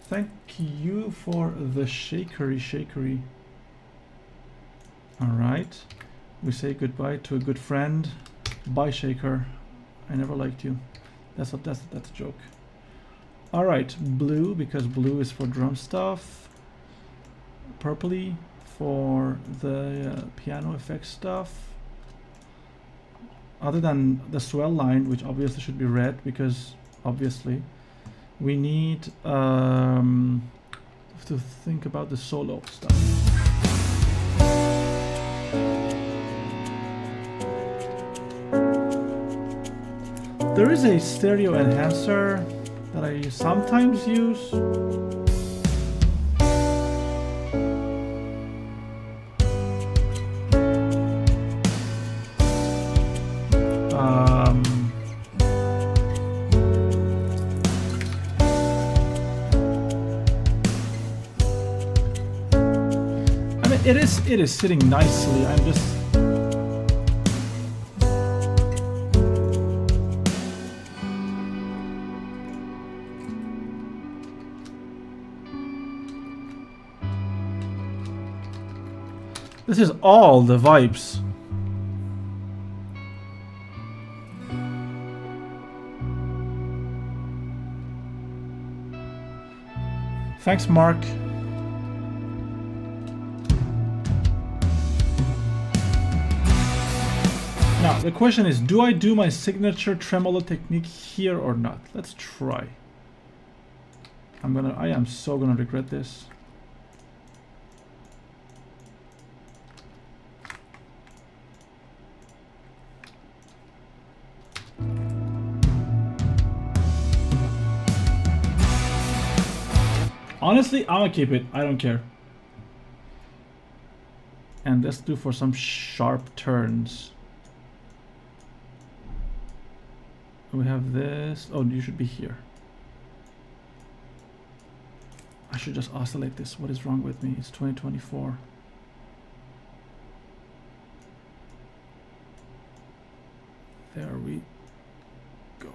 Thank you for the shakery. All right, we say goodbye to a good friend. Bye, shaker. I never liked you. That's a joke. All right, blue, because blue is for drum stuff. purpley for the piano effects stuff. Other than the swell line, which obviously should be red because obviously we need to think about the solo stuff. There is a stereo enhancer that I sometimes use. I mean, it is sitting nicely. I'm just this is all the vibes. Thanks, Mark. Now, the question is, do I do my signature tremolo technique here or not? Let's try. I am so gonna regret this. Honestly, I'm gonna keep it. I don't care. And let's do for some sharp turns. We have this. Oh, you should be here. I should just oscillate this. What is wrong with me? It's 2024. There we go.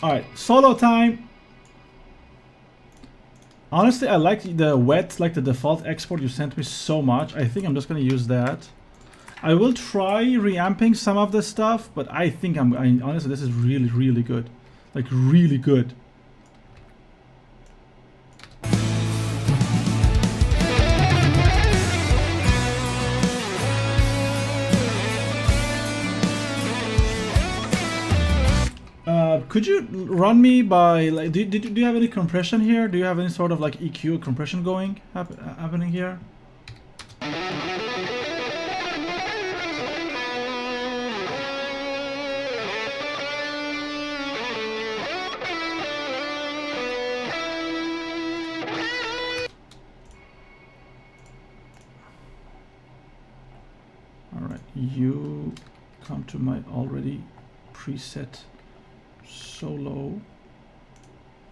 Alright, solo time. Honestly, I like the wet, like the default export you sent me so much. I think I'm just gonna use that. I will try reamping some of this stuff, but I think honestly, this is really, really good. Like, really good. Could you run me by, like, do you have any compression here? Do you have any sort of like EQ compression going happening here? All right, you come to my already preset solo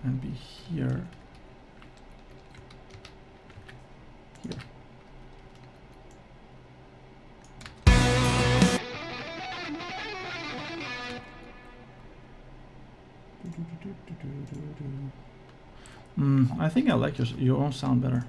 and be here. I think I like your own sound better.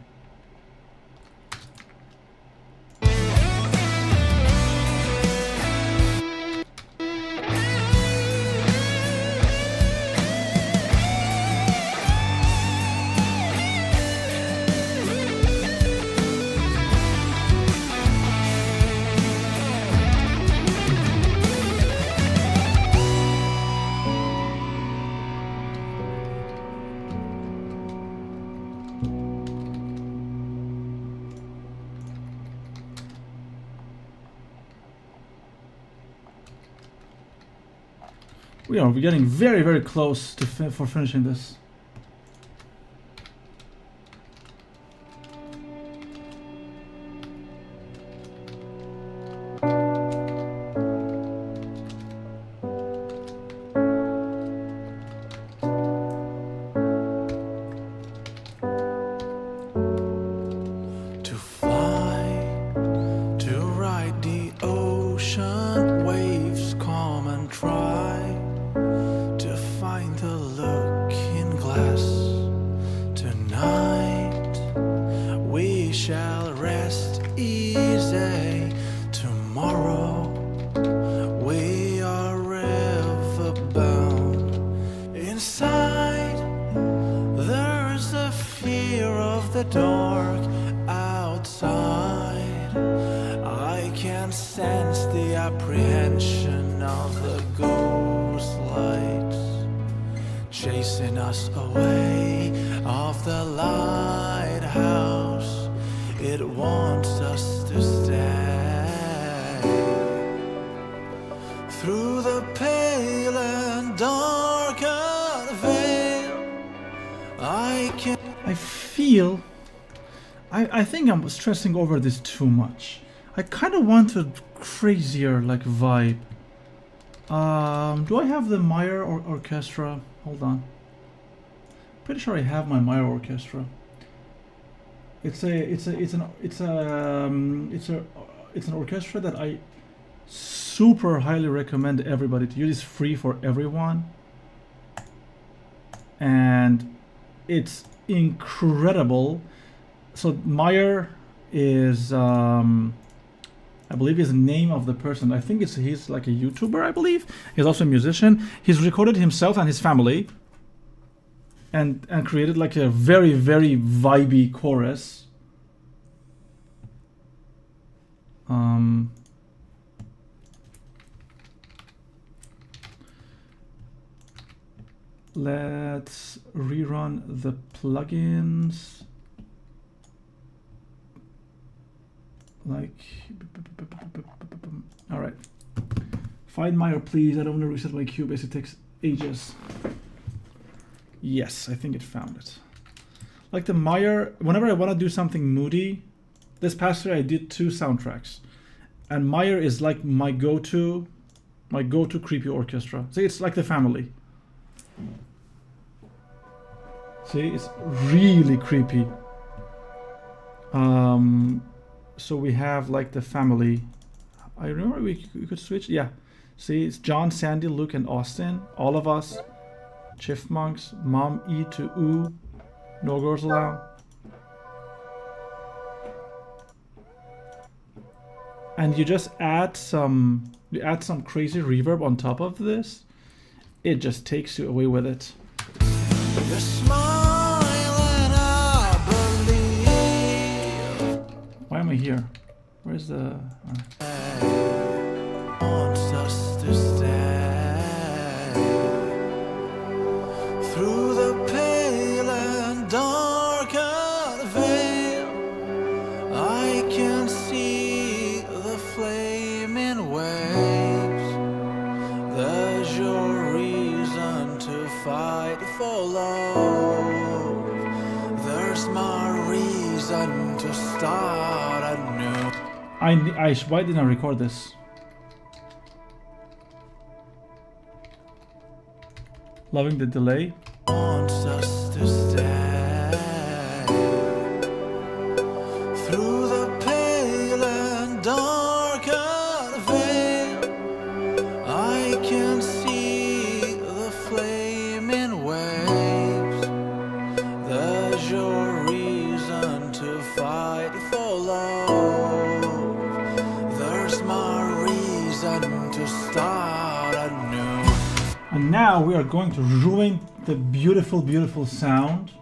we're getting very, very close to for finishing this. To fly, to ride the ocean waves, come and try to find the look in glass. Tonight we shall rest easy. Tomorrow we are ever bound. Inside there's a fear of the dark. Outside I can sense the apprehension of the ghost lights chasing us away of the lighthouse. It wants us to stay through the pale and darkened veil. I feel I think I'm stressing over this too much. I kind of want a crazier like vibe. Do I have the Meyer orchestra? Hold on. Pretty sure I have my Meyer orchestra. It's an orchestra that I super highly recommend everybody to use. It's free for everyone, and it's incredible. So Meyer is I believe is the name of the person. I think he's like a YouTuber, I believe. He's also a musician. He's recorded himself and his family and created like a very, very vibey chorus. Let's rerun the plugins. Like, all right. Find Meyer, please. I don't want to reset my Cubase. It takes ages. Yes, I think it found it. Like the Meyer, whenever I want to do something moody, this past year I did 2 soundtracks, and Meyer is like my go-to creepy orchestra. See, it's like the family. See, it's really creepy. So we have like the family. I remember we could switch. Yeah. See, it's John, Sandy, Luke, and Austin. All of us. Chipmunks. Mom, E to Oo. No girls allowed. And you just add some crazy reverb on top of this. It just takes you away with it. You're smiling, I believe. Why am I here? Where's the... Wants us to stay through the pale and darkened veil. I can see the flaming waves. There's your reason to fight for love. There's my reason to start anew. Why didn't I record this? Loving the delay. Wants us to stay through the pale and darkened veil. I can see the flaming waves. There's your reason to fight for love. There's my reason to start anew. And now we are going to ruin the beautiful, beautiful sound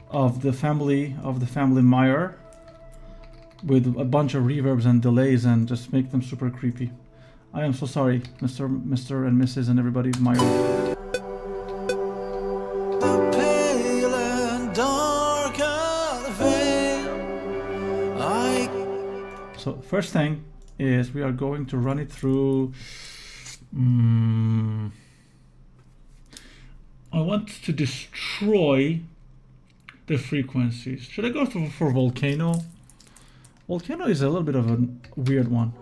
of the family Meyer with a bunch of reverbs and delays and just make them super creepy. I am so sorry, Mr. and Mrs. and everybody Meyer. The pale and darkened veil. So first thing is we are going to run it through I want to destroy the frequencies. Should I go for volcano? Volcano is a little bit of a weird one.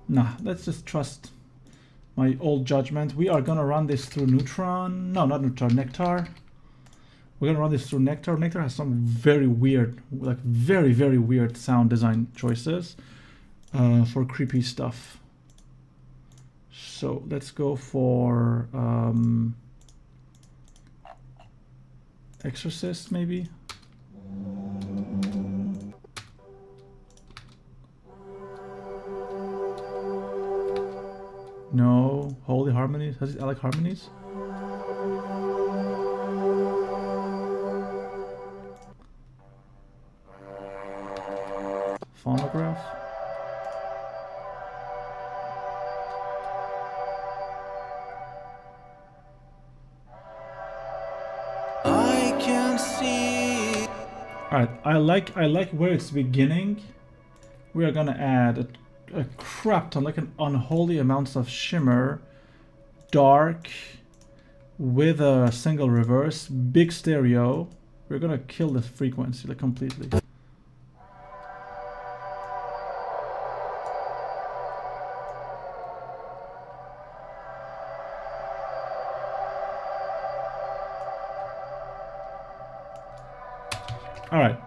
Nah, let's just trust my old judgment. We are gonna run this through Neutron. No, not Neutron, Nectar. We're gonna run this through Nectar. Nectar has some very weird, like very, very weird sound design choices for creepy stuff. So let's go for Exorcist, maybe. No, Holy Harmonies. I like harmonies. Phonograph. I can see. All right, I like where it's beginning. We are gonna add a crap ton, like an unholy amounts of shimmer, dark, with a single reverse, big stereo. We're gonna kill this frequency like completely. All right.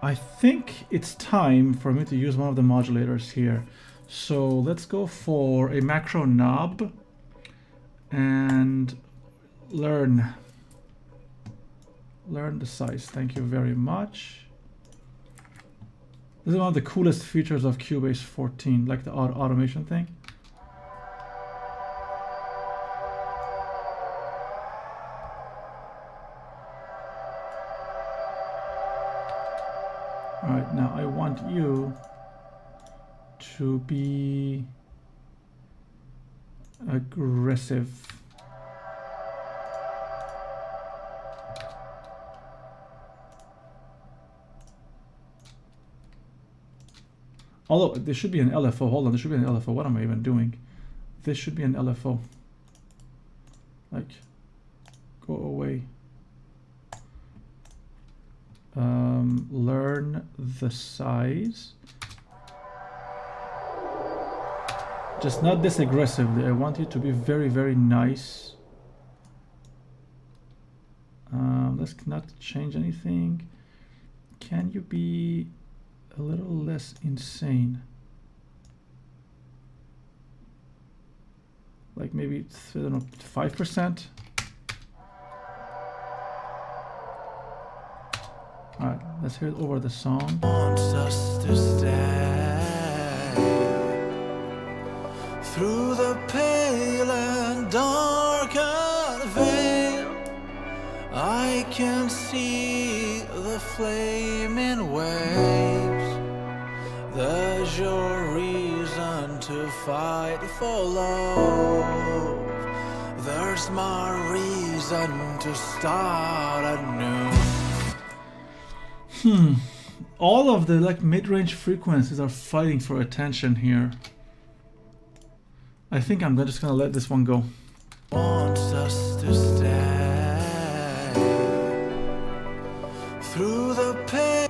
I think it's time for me to use one of the modulators here. So let's go for a macro knob and learn the size. Thank you very much. This is one of the coolest features of Cubase 14, like the automation thing. All right, now I want you to be aggressive. Although there should be an LFO. Hold on, there should be an LFO. What am I even doing? This should be an LFO. Like, go away. Learn the size. Just not this aggressively. I want you to be very, very nice. Let's not change anything. Can you be a little less insane? Like maybe, I don't know, 5%? All right, let's hear it over the song. Wants us to stay through the pale and darkened veil. I can see the flaming waves. There's your reason to fight for love. There's my reason to start anew. All of the like mid-range frequencies are fighting for attention here. I think I'm just gonna let this one go. Wants us to stay through the pain.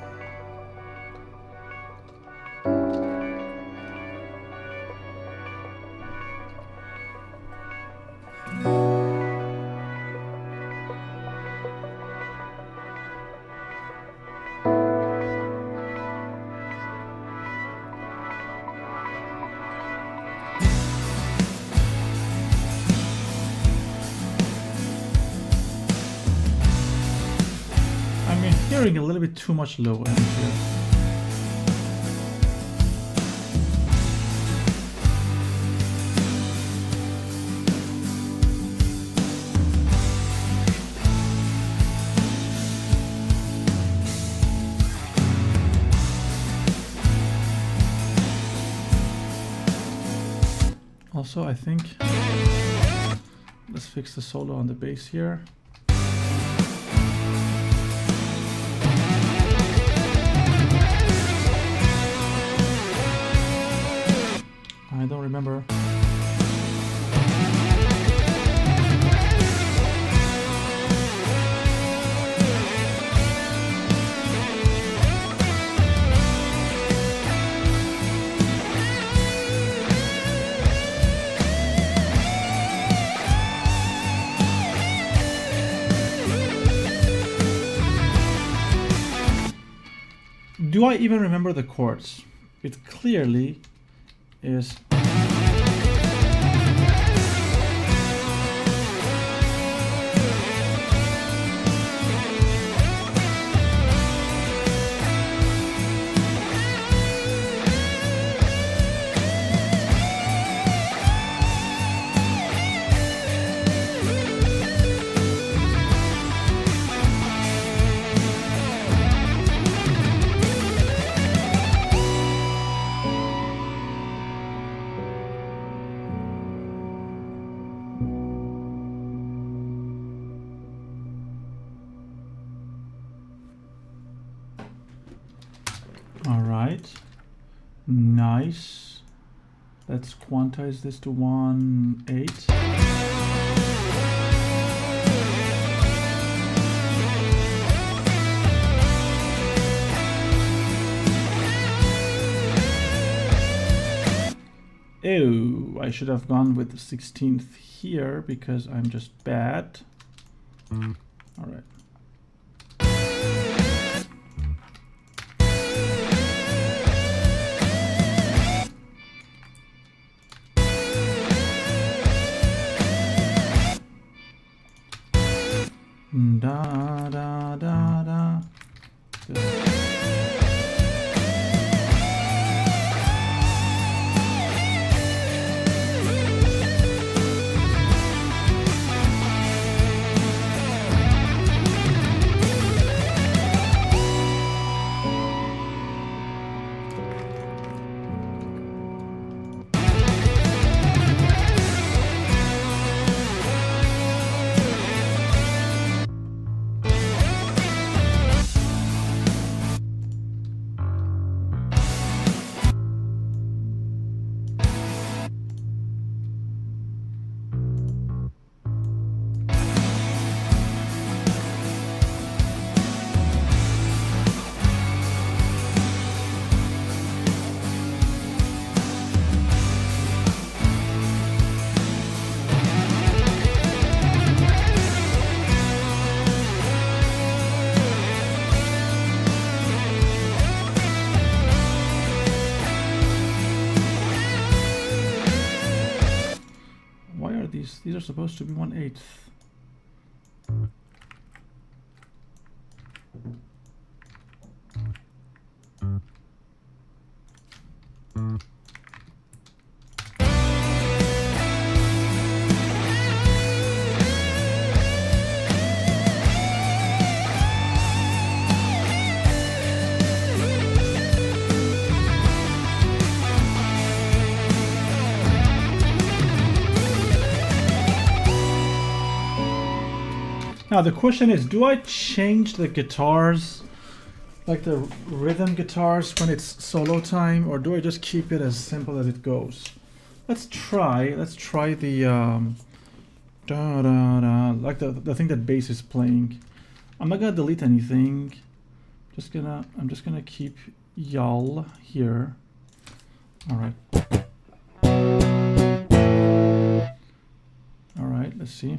Hearing a little bit too much low end here. Also, I think let's fix the solo on the bass here. I don't remember. Do I even remember the chords? It clearly is. All right, nice. Let's quantize this to 1/8. Ew, I should have gone with the 16th here because I'm just bad. All right. Da da da da. These are supposed to be 1/8. Now the question is, do I change the guitars, like the rhythm guitars when it's solo time, or do I just keep it as simple as it goes? Let's try the da da da, like the thing that bass is playing. I'm not gonna delete anything. I'm just gonna keep y'all here. All right. All right, let's see.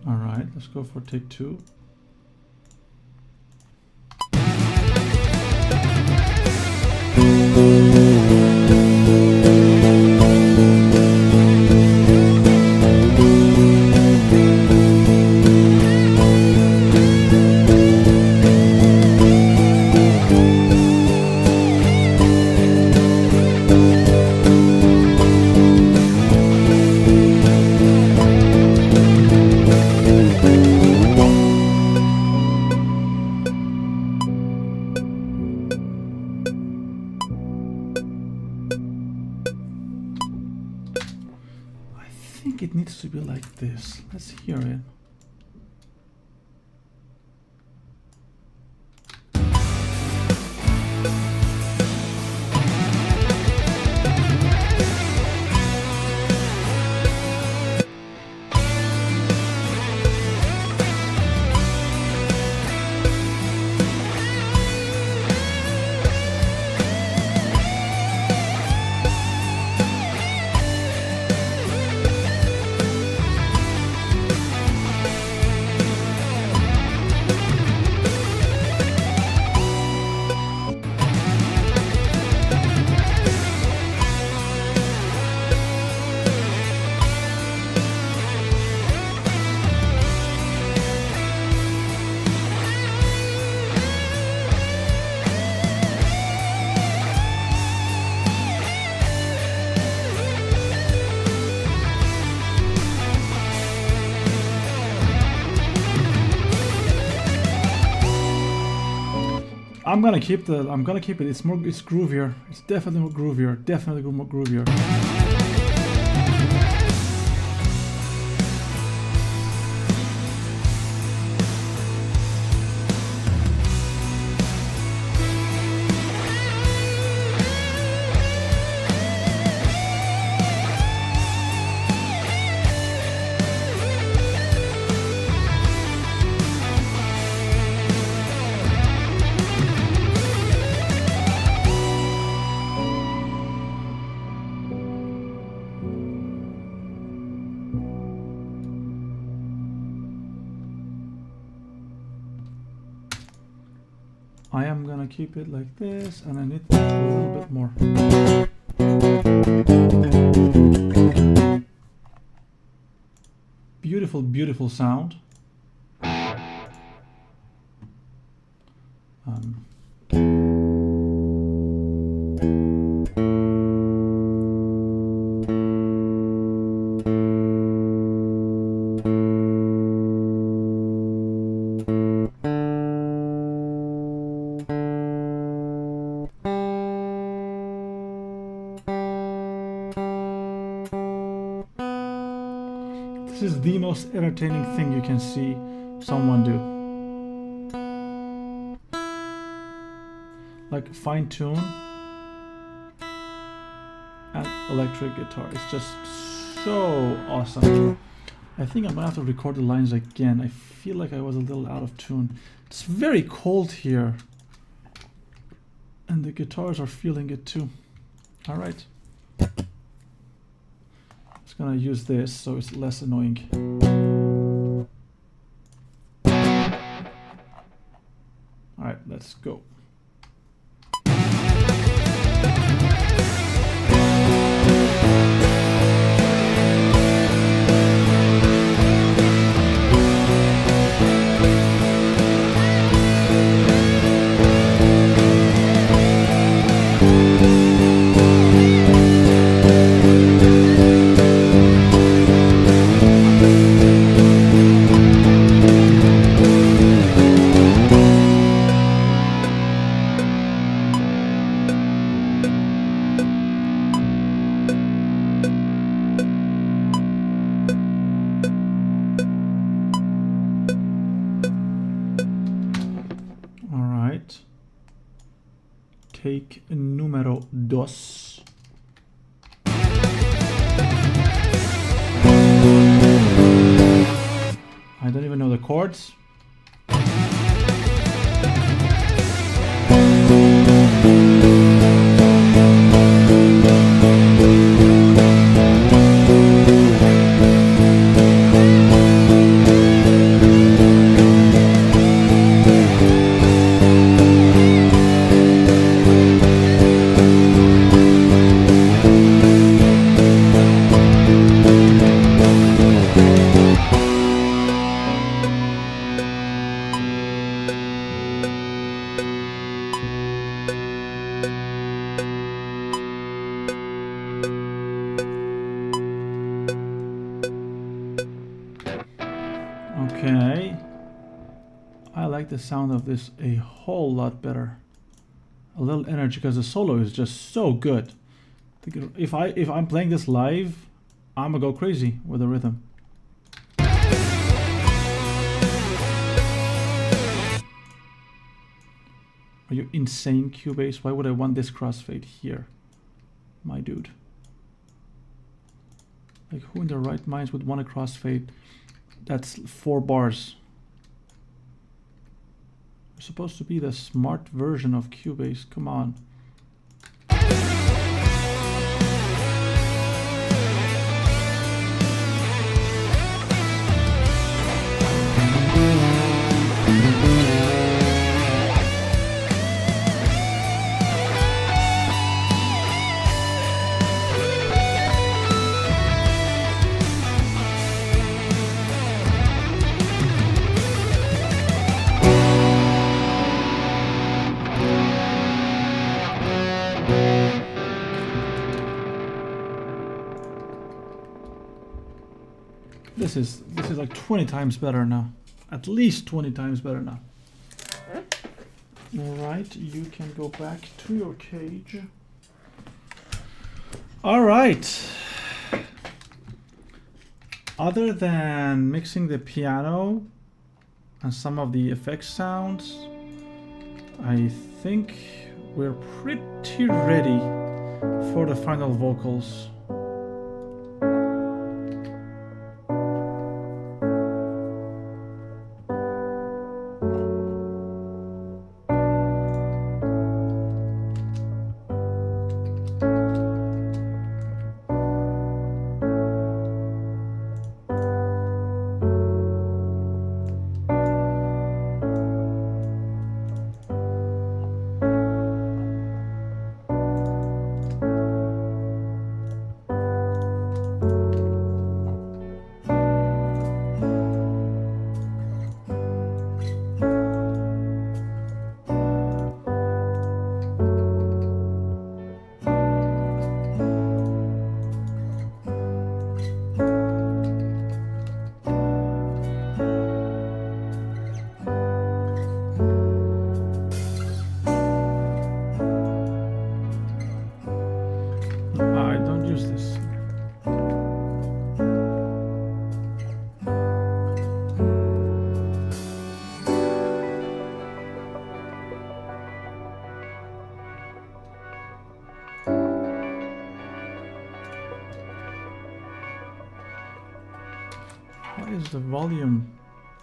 All right, let's go for take 2. think it needs to be like this. Let's hear it. I'm gonna keep it. It's groovier. It's definitely more groovier. Definitely more groovier. I am gonna keep it like this, and I need a little bit more. Beautiful, beautiful sound. This is the most entertaining thing you can see someone do. Like fine tune and electric guitar. It's just so awesome. I think I'm gonna have to record the lines again. I feel like I was a little out of tune. It's very cold here, and the guitars are feeling it too. All right. Just gonna use this so it's less annoying. All right, let's go. Take número 2. I don't even know the chords. Okay, I like the sound of this a whole lot better. A little energy because the solo is just so good. If I'm playing this live, I'm gonna go crazy with the rhythm. Are you insane, Cubase? Why would I want this crossfade here? My dude. Like, who in their right minds would want a crossfade that's 4 bars? It's supposed to be the smart version of Cubase. Come on. This is like 20 times better now. At least 20 times better now. All right, you can go back to your cage. All right. Other than mixing the piano and some of the effects sounds, I think we're pretty ready for the final vocals. Is the volume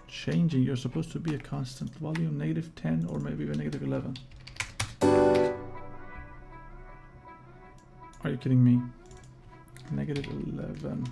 changing? You're supposed to be a constant volume, -10 or maybe even -11. Are you kidding me? -11.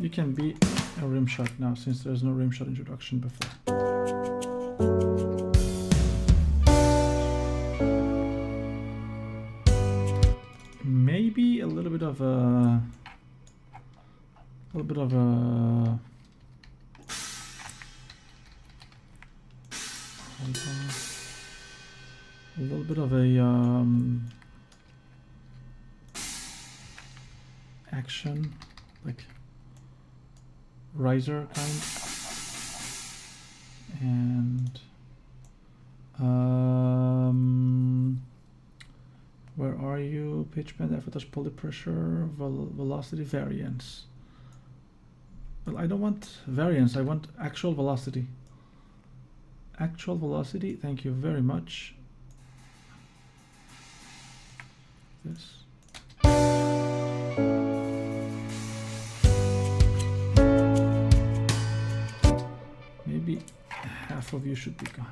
You can be a rim shot now, since there's no rim shot introduction before. Maybe a little bit of a hold on. a little bit of a action, like riser kind, and where are you? Pitch bend, aftertouch, pulley pressure, velocity, variance. Well, I don't want variance, I want actual velocity. Actual velocity, thank you very much. This. Maybe half of you should be gone.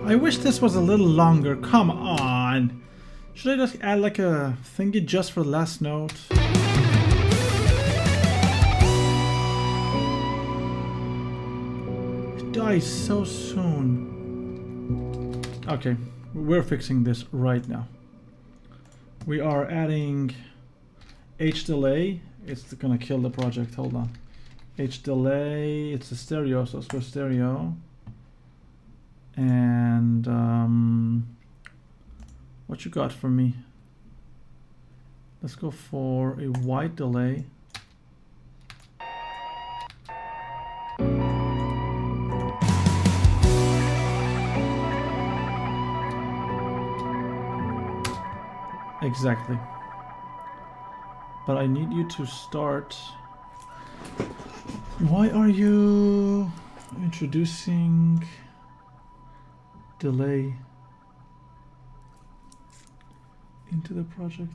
I wish this was a little longer. Come on. Should I just add like a thingy just for the last note? It dies so soon. Okay, we're fixing this right now. We are adding H delay. It's gonna kill the project. Hold on. H delay. It's a stereo, so it's for stereo. And what you got for me? Let's go for a white delay. Exactly. But I need you to start. Why are you introducing delay into the project?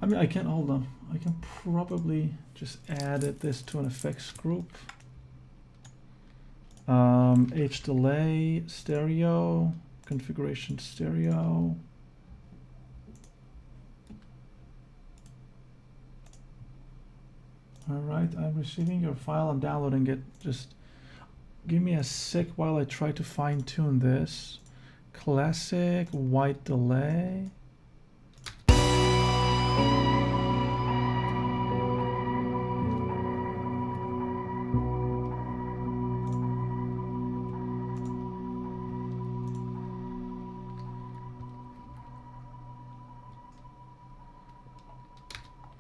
I mean, I can, hold on, I can probably just add this to an effects group. H delay, stereo, configuration stereo. All right, I'm receiving your file, I'm downloading it. Just give me a sec while I try to fine tune this. Classic white delay.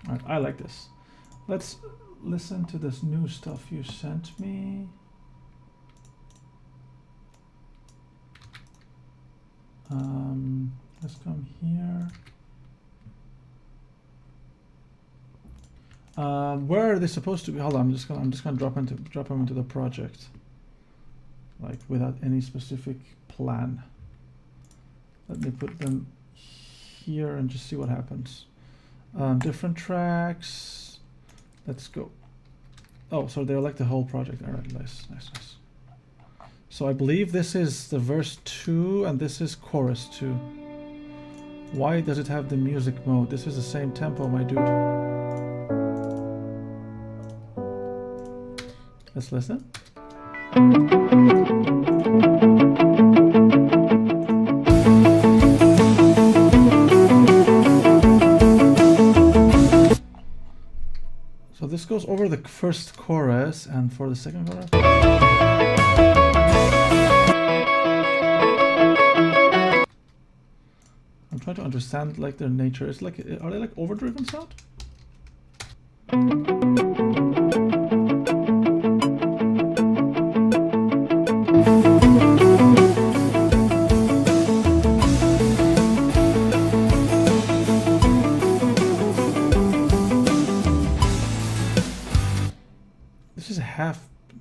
All right, I like this. Let's listen to this new stuff you sent me. Let's come here. Where are they supposed to be? Hold on, I'm just gonna drop them into the project, like without any specific plan. Let me put them here and just see what happens. Different tracks. Let's go. Oh, so they're like the whole project. All right, nice. So I believe this is the verse 2 and this is chorus 2. Why does it have the music mode? This is the same tempo, my dude. Let's listen. So this goes over the first chorus, and for the second chorus, I'm trying to understand like their nature. It's like, are they like overdriven sound?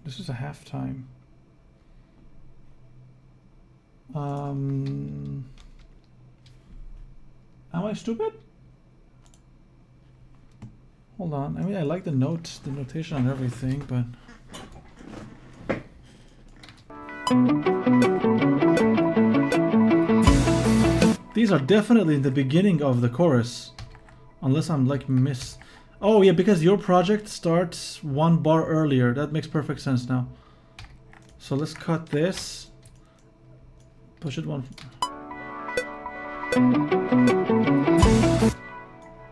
This is a halftime. Am I stupid? Hold on. I mean, I like the notes, the notation and everything, but these are definitely in the beginning of the chorus, unless I'm like Oh yeah, because your project starts 1 bar earlier. That makes perfect sense now. So let's cut this. Push it one.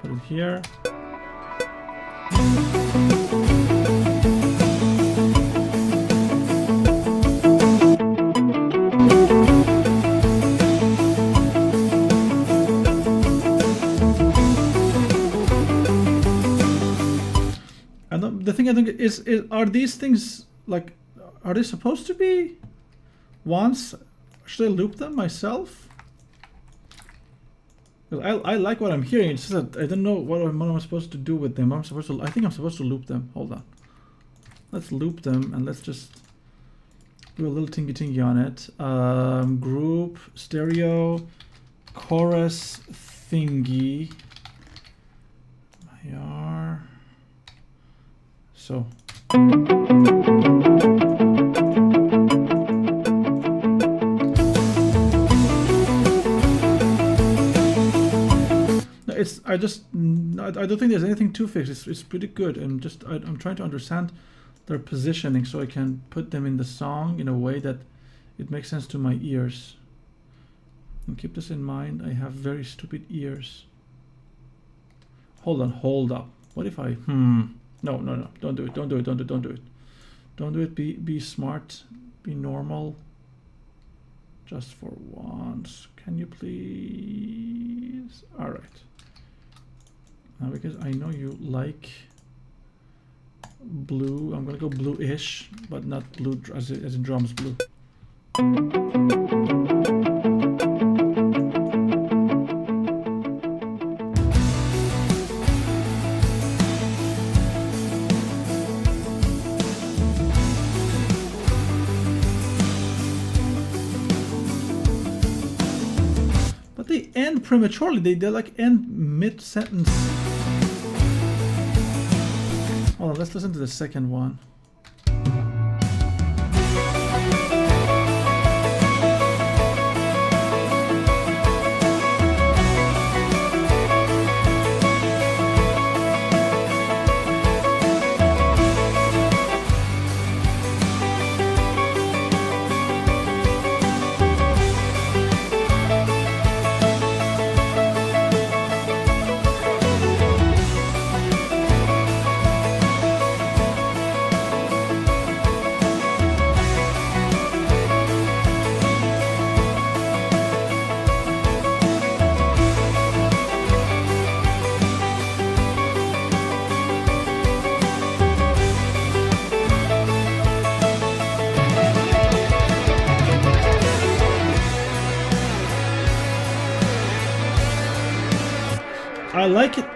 Put it here. And the thing I think is are these things like, are they supposed to be once? Should I loop them myself? I like what I'm hearing. It's just that I don't know what I'm supposed to do with them. I think I'm supposed to loop them. Hold on. Let's loop them and let's just do a little tingy on it. Group, stereo, chorus thingy. Here. So. I don't think there's anything to fix. It's pretty good. I'm trying to understand their positioning so I can put them in the song in a way that it makes sense to my ears. And keep this in mind, I have very stupid ears. Hold up. What if I No, don't do it. Don't do it. Be smart, be normal. Just for once. Can you please? All right. Now, because I know you like blue, I'm gonna go blue-ish, but not blue as in drums blue. But they end prematurely. They like end mid-sentence. Hold on, let's listen to the second one.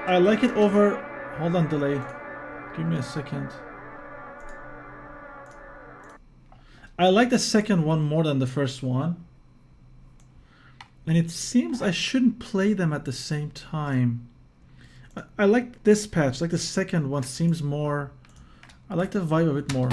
I like it over, hold on, delay. Give me a second. I like the second one more than the first one. And it seems I shouldn't play them at the same time. I like this patch, like the second one seems more... I like the vibe of it more.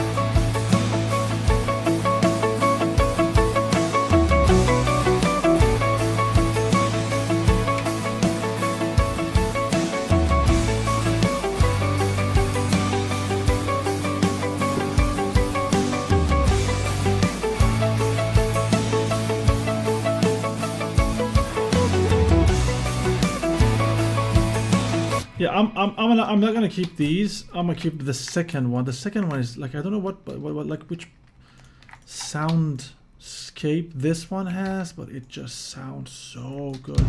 Yeah, I'm not gonna keep these. I'm gonna keep the second one. The second one is like, I don't know what like which soundscape this one has, but it just sounds so good.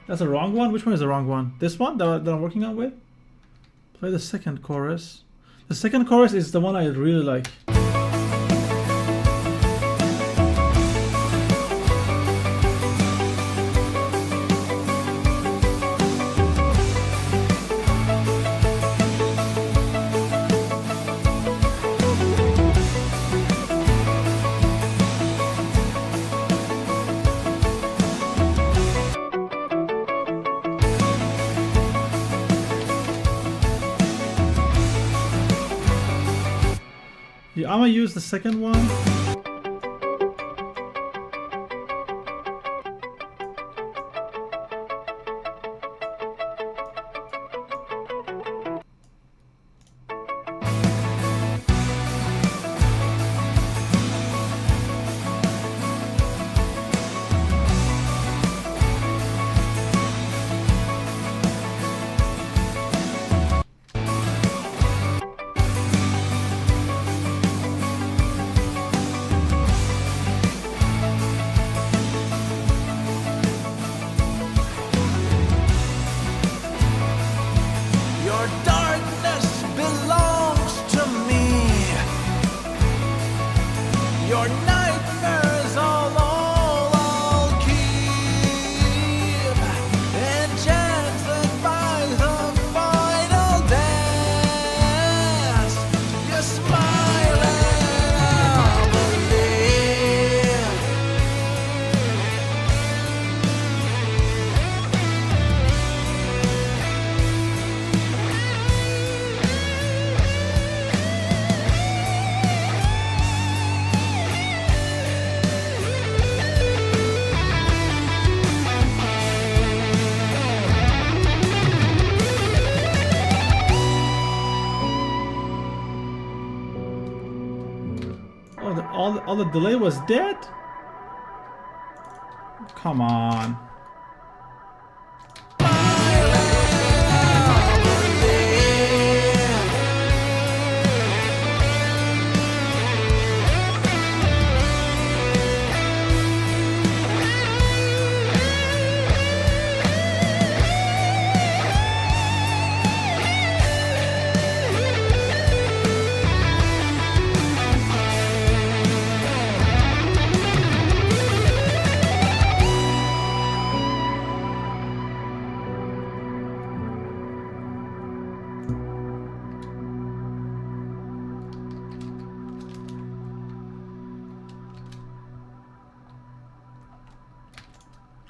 That's the wrong one? Which one is the wrong one? This one that I'm working on with? Play the second chorus. The second chorus is the one I really like. Yeah, I'm gonna use the second one. Your darkness belongs to me. Your nightmares I'll keep. Enchanted by the final dance. You smile and I'll believe. Oh, all the delay was dead? Come on.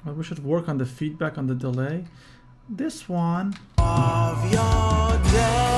Well, we should work on the feedback on the delay. This one. Of your day.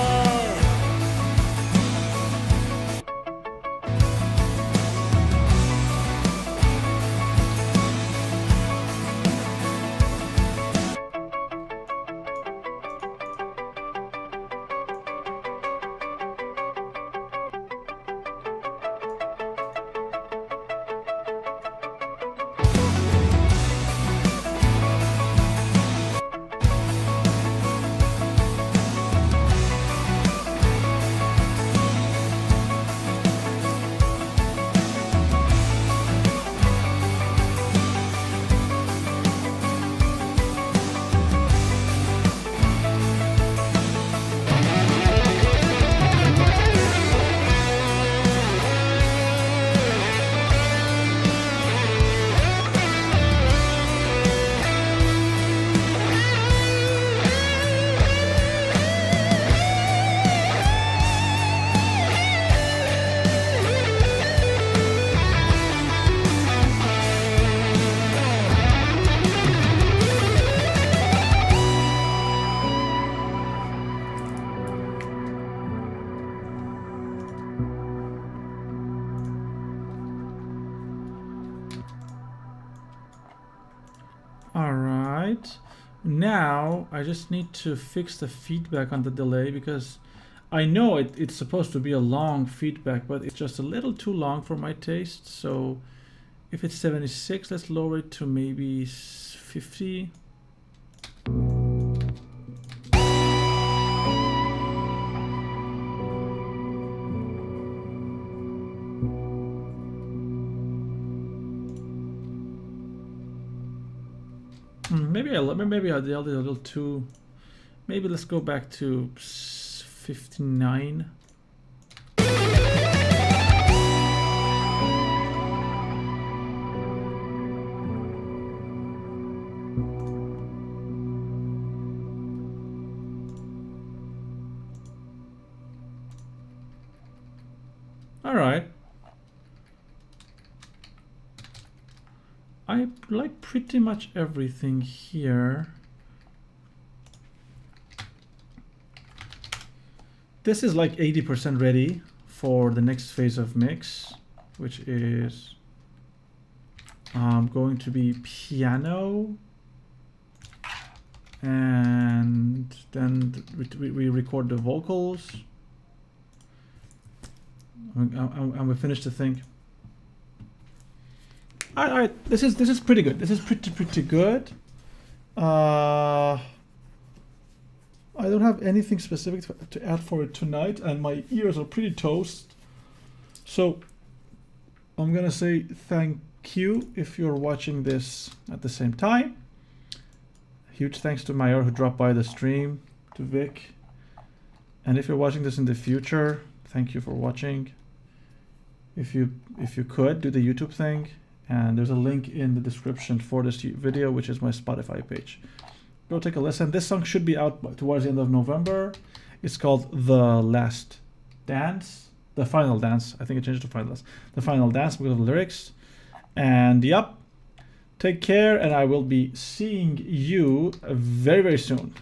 right. Now I just need to fix the feedback on the delay, because I know it's supposed to be a long feedback, but it's just a little too long for my taste. So if it's 76, let's lower it to maybe 50. Maybe I did a little too. Maybe let's go back to 59. All right. I like pretty much everything here. This is like 80% ready for the next phase of mix, which is going to be piano. And then we record the vocals. And we finish the thing. This is pretty good. This is pretty good. I don't have anything specific to add for it tonight, and my ears are pretty toast. So I'm gonna say thank you if you're watching this at the same time. Huge thanks to Mayor who dropped by the stream, to Vic. And if you're watching this in the future, thank you for watching. If you could, do the YouTube thing. And there's a link in the description for this video, which is my Spotify page. Go take a listen. This song should be out towards the end of November. It's called The Last Dance. The Final Dance. I think I changed it to Final. The Final Dance because of the lyrics. And yep. Take care, and I will be seeing you very, very soon.